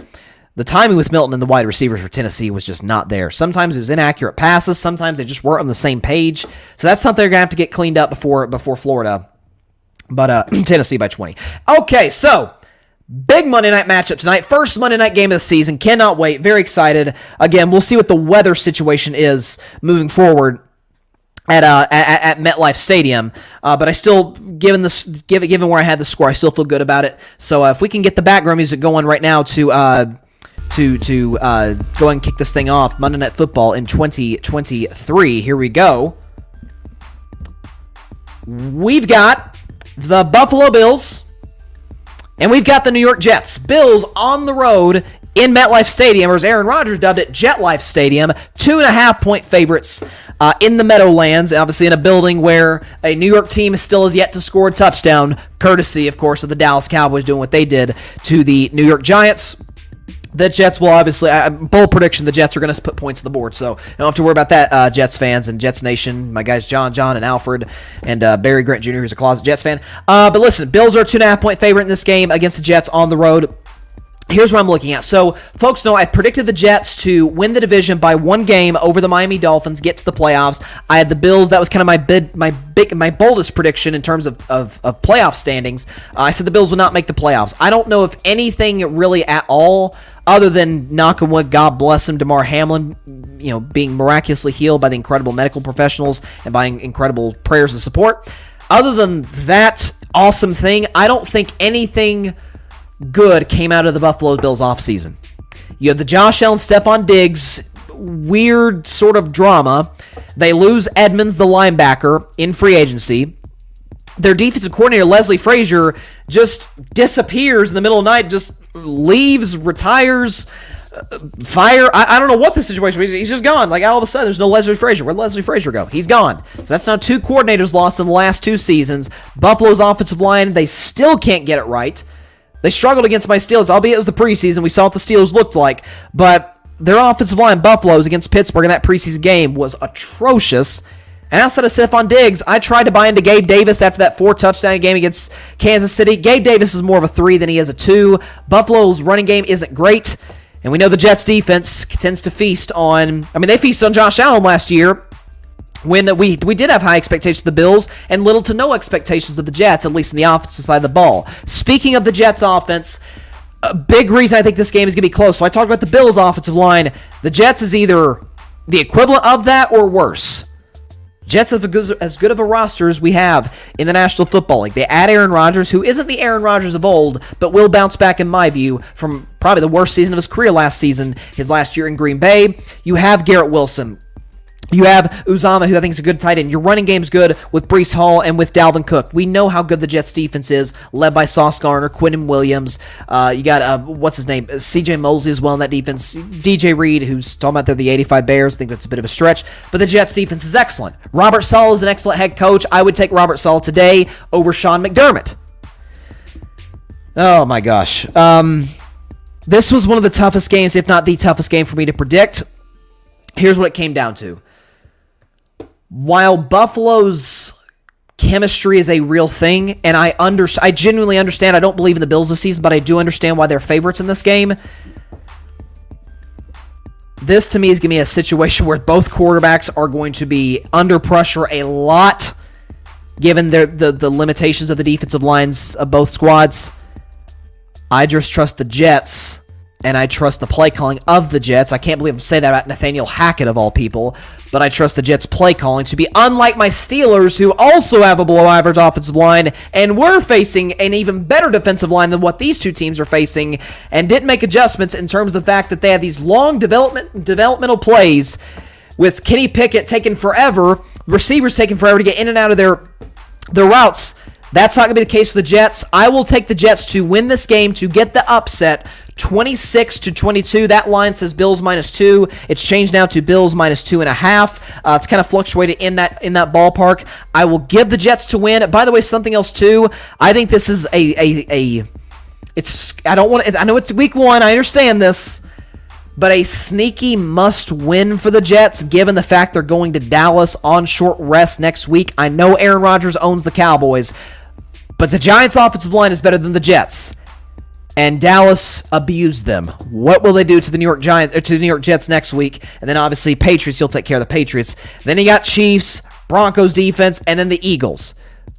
The timing with Milton and the wide receivers for Tennessee was just not there. Sometimes it was inaccurate passes. Sometimes they just weren't on the same page. So that's something they're going to have to get cleaned up before Florida. But Tennessee by 20. Okay, so big Monday night matchup tonight. First Monday night game of the season. Cannot wait. Very excited. Again, we'll see what the weather situation is moving forward at MetLife Stadium, but I still, given where I had the score, I still feel good about it. So if we can get the background music going right now to go and kick this thing off, Monday Night Football in 2023. Here we go. We've got the Buffalo Bills, and we've got the New York Jets. Bills on the road in MetLife Stadium, or as Aaron Rodgers dubbed it, Jet Life Stadium. 2.5-point favorites in the Meadowlands, obviously in a building where a New York team still has yet to score a touchdown, courtesy, of course, of the Dallas Cowboys doing what they did to the New York Giants. The Jets will obviously, bold prediction, the Jets are going to put points on the board, so don't have to worry about that, Jets fans and Jets Nation. My guys John, and Alfred, and Barry Grant Jr., who's a closet Jets fan. But listen, Bills are a 2.5-point favorite in this game against the Jets on the road. Here's what I'm looking at. So, folks know I predicted the Jets to win the division by one game over the Miami Dolphins, get to the playoffs. I had the Bills. That was kind of my boldest prediction in terms of playoff standings. I said the Bills would not make the playoffs. I don't know if anything really at all, other than knock on wood, God bless him, Damar Hamlin, being miraculously healed by the incredible medical professionals and by incredible prayers and support. Other than that awesome thing, I don't think anything good came out of the Buffalo Bills offseason. You have the Josh Allen, Stephon Diggs, weird sort of drama. They lose Edmonds, the linebacker, in free agency. Their defensive coordinator, Leslie Frazier, just disappears in the middle of the night, just leaves, retires, fire. I don't know what the situation is. He's just gone. Like, all of a sudden, there's no Leslie Frazier. Where'd Leslie Frazier go? He's gone. So that's now 2 coordinators lost in the last 2 seasons. Buffalo's offensive line, they still can't get it right. They struggled against my Steelers, albeit it was the preseason. We saw what the Steelers looked like. But their offensive line, Buffalo's, against Pittsburgh in that preseason game was atrocious. And outside of Stephon Diggs, I tried to buy into Gabe Davis after that 4-touchdown game against Kansas City. Gabe Davis is more of a 3 than he is a 2. Buffalo's running game isn't great. And we know the Jets' defense tends to feast on... they feasted on Josh Allen last year, when we did have high expectations of the Bills and little to no expectations of the Jets, at least in the offensive side of the ball. Speaking of the Jets' offense, a big reason I think this game is going to be close. So I talked about the Bills' offensive line. The Jets is either the equivalent of that or worse. Jets have as good of a roster as we have in the National Football League. They add Aaron Rodgers, who isn't the Aaron Rodgers of old, but will bounce back, in my view, from probably the worst season of his career last season, his last year in Green Bay. You have Garrett Wilson. You have Uzama, who I think is a good tight end. Your running game's good with Breece Hall and with Dalvin Cook. We know how good the Jets' defense is, led by Sauce Gardner, Quinnen Williams. You got, what's his name? C.J. Mosley as well in that defense. DJ Reed, who's talking about they're the 85 Bears. I think that's a bit of a stretch. But the Jets' defense is excellent. Robert Saleh is an excellent head coach. I would take Robert Saleh today over Sean McDermott. Oh, my gosh. This was one of the toughest games, if not the toughest game for me to predict. Here's what it came down to. While Buffalo's chemistry is a real thing, and I genuinely understand, I don't believe in the Bills this season, but I do understand why they're favorites in this game. This, to me, is going to be a situation where both quarterbacks are going to be under pressure a lot, given the limitations of the defensive lines of both squads. I just trust the Jets, and I trust the play calling of the Jets. I can't believe I'm saying that about Nathaniel Hackett, of all people, but I trust the Jets' play calling to be unlike my Steelers, who also have a below-average offensital line, and were facing an even better defensive line than what these two teams are facing, and didn't make adjustments in terms of the fact that they had these long developmental plays with Kenny Pickett taking forever, receivers taking forever to get in and out of their routes. That's not going to be the case for the Jets. I will take the Jets to win this game, to get the upset, 26-22. That line says Bills -2. It's changed now to Bills -2.5. It's kind of fluctuated in that ballpark. I will give the Jets to win. By the way, something else too. I think this is I know it's week 1. I understand this, but a sneaky must-win for the Jets, given the fact they're going to Dallas on short rest next week. I know Aaron Rodgers owns the Cowboys, but the Giants' offensive line is better than the Jets, and Dallas abused them. What will they do to the New York Giants or to the New York Jets next week? And then obviously Patriots, you'll take care of the Patriots. Then you got Chiefs, Broncos defense, and then the Eagles.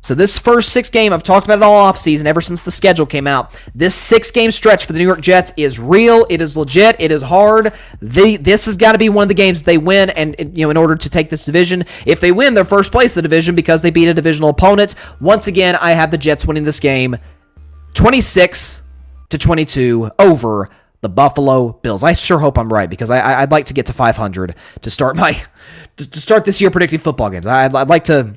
So this first 6 game, I've talked about it all offseason, ever since the schedule came out. This 6-game stretch for the New York Jets is real. It is legit. It is hard. This has got to be one of the games they win, and in order to take this division. If they win, they're first place in the division because they beat a divisional opponent. Once again, I have the Jets winning this game 26-22 over the Buffalo Bills. I sure hope I'm right, because I'd like to get to 500 to start this year predicting football games. I'd like to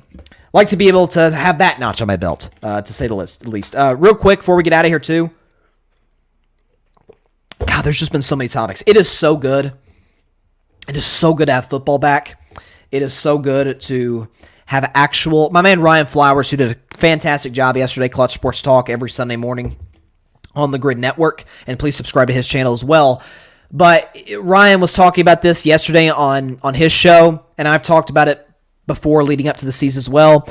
be able to have that notch on my belt, to say the least. Real quick, before we get out of here, too. God, there's just been so many topics. It is so good. It is so good to have football back. It is so good to have actual... My man Ryan Flowers, who did a fantastic job yesterday, Clutch Sports Talk, every Sunday morning on the Grid Network. And please subscribe to his channel as well. But Ryan was talking about this yesterday on his show, and I've talked about it before leading up to the season as well.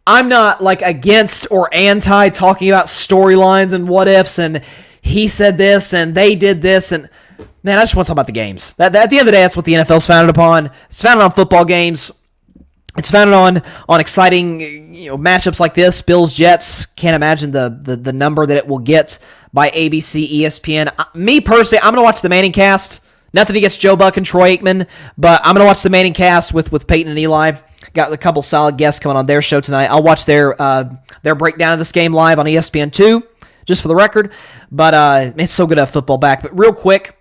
I'm not against or anti talking about storylines and what ifs and he said this and they did this, and man, I just want to talk about the games. At the end of the day, that's what the NFL's founded upon. It's founded on football games. It's founded on exciting matchups like this. Bills, Jets. Can't imagine the number that it will get by ABC, ESPN. Me personally, I'm going to watch the Manning cast. Nothing against Joe Buck and Troy Aikman, but I'm going to watch the Manning cast with Peyton and Eli. Got a couple solid guests coming on their show tonight. I'll watch their breakdown of this game live on ESPN2, just for the record. But it's so good to have football back. But real quick,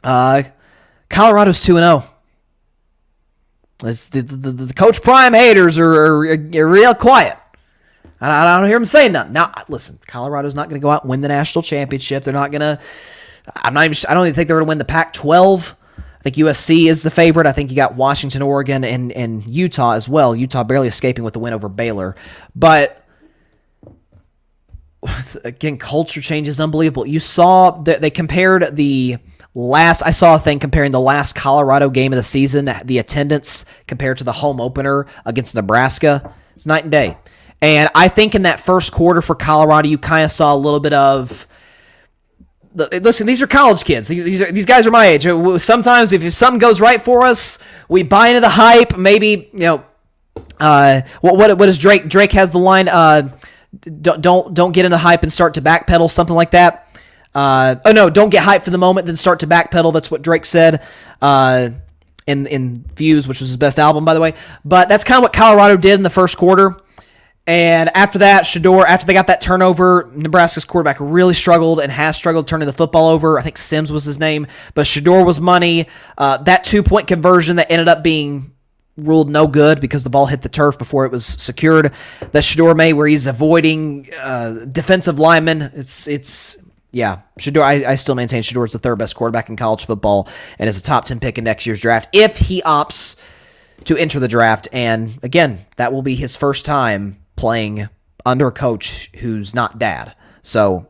Colorado's 2-0. The Coach Prime haters are real quiet. I don't hear them saying nothing. Now, listen, Colorado's not going to go out and win the national championship. They're not going to. I don't even think they're going to win the Pac-12. I think USC is the favorite. I think you got Washington, Oregon, and Utah as well. Utah barely escaping with the win over Baylor. But again, culture change is unbelievable. You saw that they compared I saw a thing comparing the last Colorado game of the season, the attendance compared to the home opener against Nebraska. It's night and day. And I think in that first quarter for Colorado, you kind of saw a little bit of. Listen, these are college kids. These guys are my age. Sometimes if something goes right for us, we buy into the hype. Maybe what is Drake? Drake has the line. Don't get into hype and start to backpedal, something like that. Don't get hyped for the moment, then start to backpedal. That's what Drake said in Views, which was his best album, by the way. But that's kind of what Colorado did in the first quarter. And after that, Shedeur, after they got that turnover, Nebraska's quarterback really struggled and has struggled turning the football over. I think Sims was his name, but Shedeur was money. That 2-point conversion that ended up being ruled no good because the ball hit the turf before it was secured, that Shedeur made where he's avoiding defensive linemen. Shedeur, I still maintain Shedeur is the third best quarterback in college football and is a top 10 pick in next year's draft if he opts to enter the draft. And again, that will be his first time playing under a coach who's not dad. So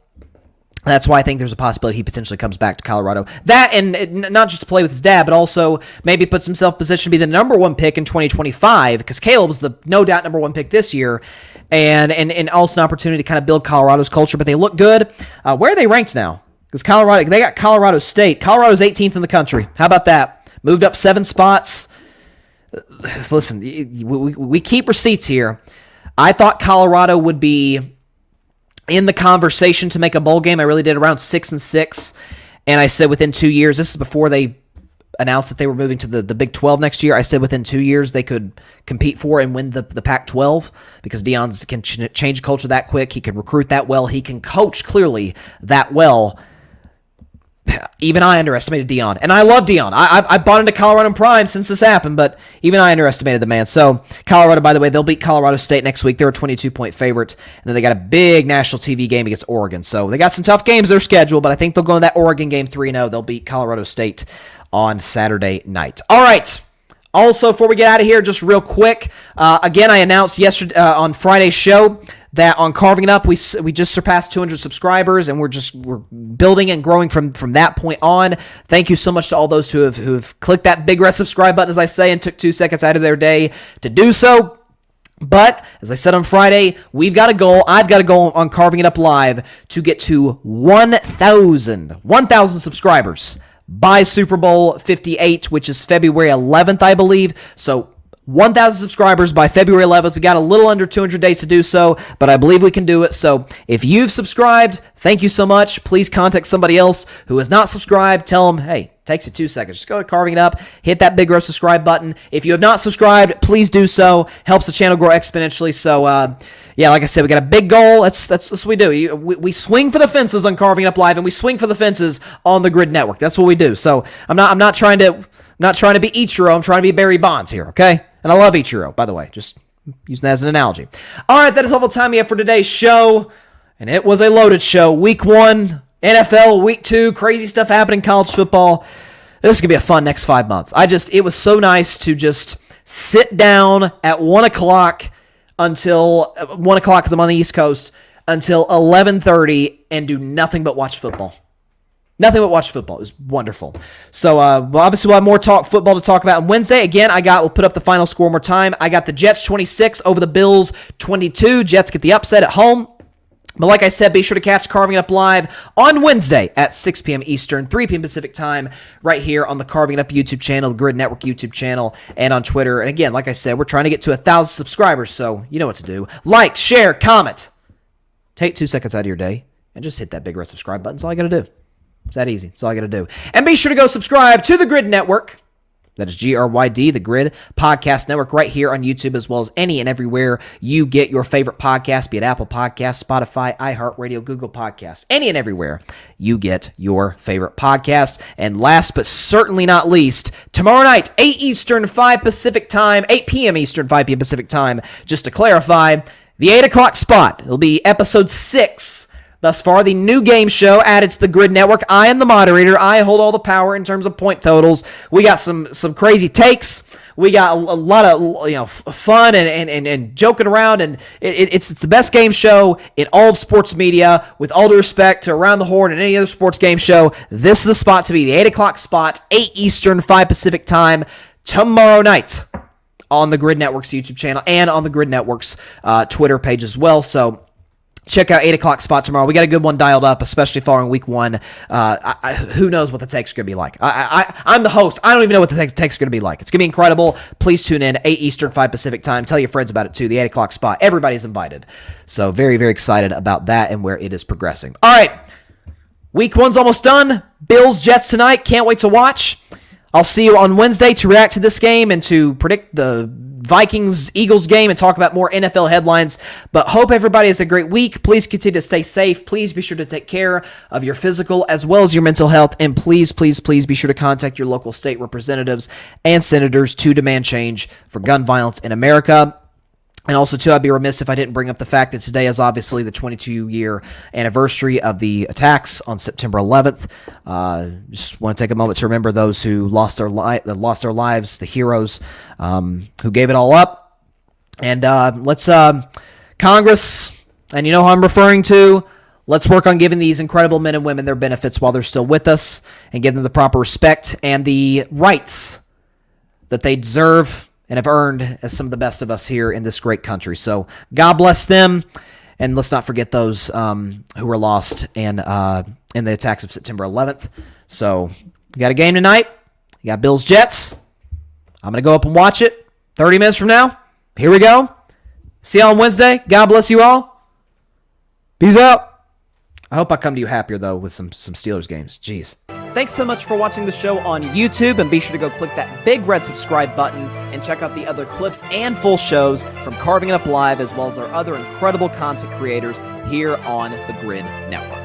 that's why I think there's a possibility he potentially comes back to Colorado. That, and not just to play with his dad, but also maybe puts himself in position to be the number one pick in 2025, because Caleb's the no doubt number one pick this year, and also an opportunity to kind of build Colorado's culture. But they look good. Where are they ranked now? Because they got Colorado State. Colorado's 18th in the country. How about that? Moved up 7 spots. Listen, we keep receipts here. I thought Colorado would be in the conversation to make a bowl game. I really did, around 6-6, and I said within 2 years. This is before they announced that they were moving to the Big 12 next year. I said within 2 years they could compete for and win the Pac-12 because Deion can change culture that quick. He can recruit that well. He can coach clearly that well. Even I underestimated Deion, and I love Deion. I bought into Colorado Prime since this happened, but even I underestimated the man. So Colorado, by the way, they'll beat Colorado State next week. They're a 22-point favorite, and then they got a big national TV game against Oregon. So they got some tough games they're scheduled, but I think they'll go in that Oregon game 3-0. They'll beat Colorado State on Saturday night. All right. Also, before we get out of here, just real quick, again, I announced yesterday on Friday's show that on Carving It Up, we just surpassed 200 subscribers, and we're building and growing from that point on. Thank you so much to all those who have clicked that big red subscribe button, as I say, and took 2 seconds out of their day to do so. But, as I said on Friday, we've got a goal. I've got a goal on Carving It Up Live to get to 1,000 subscribers by Super Bowl 58, which is February 11th, I believe. So 1,000 subscribers by February 11th. We got a little under 200 days to do so, but I believe we can do it. So if you've subscribed, thank you so much. Please contact somebody else who has not subscribed. Tell them, hey, takes you 2 seconds. Just go to Carving It Up, hit that big red subscribe button. If you have not subscribed, please do so. Helps the channel grow exponentially. So, like I said, we got a big goal. That's what we do. We swing for the fences on Carving It Up Live, and we swing for the fences on the Grid Network. That's what we do. So I'm not trying to be Ichiro. I'm trying to be Barry Bonds here, okay? And I love Ichiro, by the way. Just using that as an analogy. All right, that is all the time we have for today's show. And it was a loaded show. Week 1, NFL, Week 2, crazy stuff happening in college football. This is going to be a fun next 5 months. It was so nice to just sit down at 1 o'clock until 1 o'clock because I'm on the East Coast until 11:30 and do nothing but watch football. Nothing but watch football. It was wonderful. So, obviously, we'll have more football to talk about on Wednesday. Again, we'll put up the final score one more time. I got the Jets 26 over the Bills 22. Jets get the upset at home. But like I said, be sure to catch Carving It Up Live on Wednesday at 6 p.m. Eastern, 3 p.m. Pacific time, right here on the Carving It Up YouTube channel, the Grid Network YouTube channel, and on Twitter. And again, like I said, we're trying to get to 1,000 subscribers, so you know what to do. Like, share, comment. Take 2 seconds out of your day and just hit that big red subscribe button. That's all I got to do. It's that easy. That's all I got to do. And be sure to go subscribe to the Grid Network. That is GRYD, the Grid Podcast Network, right here on YouTube, as well as any and everywhere you get your favorite podcast, be it Apple Podcasts, Spotify, iHeartRadio, Google Podcasts, any and everywhere you get your favorite podcast. And last but certainly not least, tomorrow night, 8 Eastern, 5 Pacific time, 8 p.m. Eastern, 5 p.m. Pacific time, just to clarify, the 8 o'clock spot. It'll be episode 6. Thus far, the new game show added to the Grid Network. I am the moderator. I hold all the power in terms of point totals. We got some crazy takes. We got a lot of fun and joking around, and it's the best game show in all of sports media. With all due respect to Around the Horn and any other sports game show, this is the spot to be. The 8 o'clock spot, 8 Eastern, 5 Pacific time, tomorrow night on the Grid Network's YouTube channel and on the Grid Network's Twitter page as well. So check out 8 o'clock spot tomorrow. We got a good one dialed up, especially following week 1. Who knows what the takes are going to be like? I'm the host. I don't even know what the takes are going to be like. It's going to be incredible. Please tune in, 8 Eastern, 5 Pacific time. Tell your friends about it too, the 8 o'clock spot. Everybody's invited. So very, very excited about that and where it is progressing. All right. Week 1's almost done. Bills, Jets tonight. Can't wait to watch. I'll see you on Wednesday to react to this game and to predict the Vikings-Eagles game and talk about more NFL headlines. But hope everybody has a great week. Please continue to stay safe. Please be sure to take care of your physical as well as your mental health. And please, please, please be sure to contact your local state representatives and senators to demand change for gun violence in America. And also, too, I'd be remiss if I didn't bring up the fact that today is obviously the 22-year anniversary of the attacks on September 11th. Just want to take a moment to remember those who lost their lives, the heroes who gave it all up. And let's, Congress, and you know who I'm referring to, let's work on giving these incredible men and women their benefits while they're still with us and give them the proper respect and the rights that they deserve and have earned as some of the best of us here in this great country. So God bless them, and let's not forget those who were lost in the attacks of September 11th. So we got a game tonight. You got Bills Jets. I'm going to go up and watch it 30 minutes from now. Here we go. See you on Wednesday. God bless you all. Peace out. I hope I come to you happier, though, with some Steelers games. Jeez. Thanks so much for watching the show on YouTube, and be sure to go click that big red subscribe button and check out the other clips and full shows from Carving It Up Live, as well as our other incredible content creators here on the Grid Network.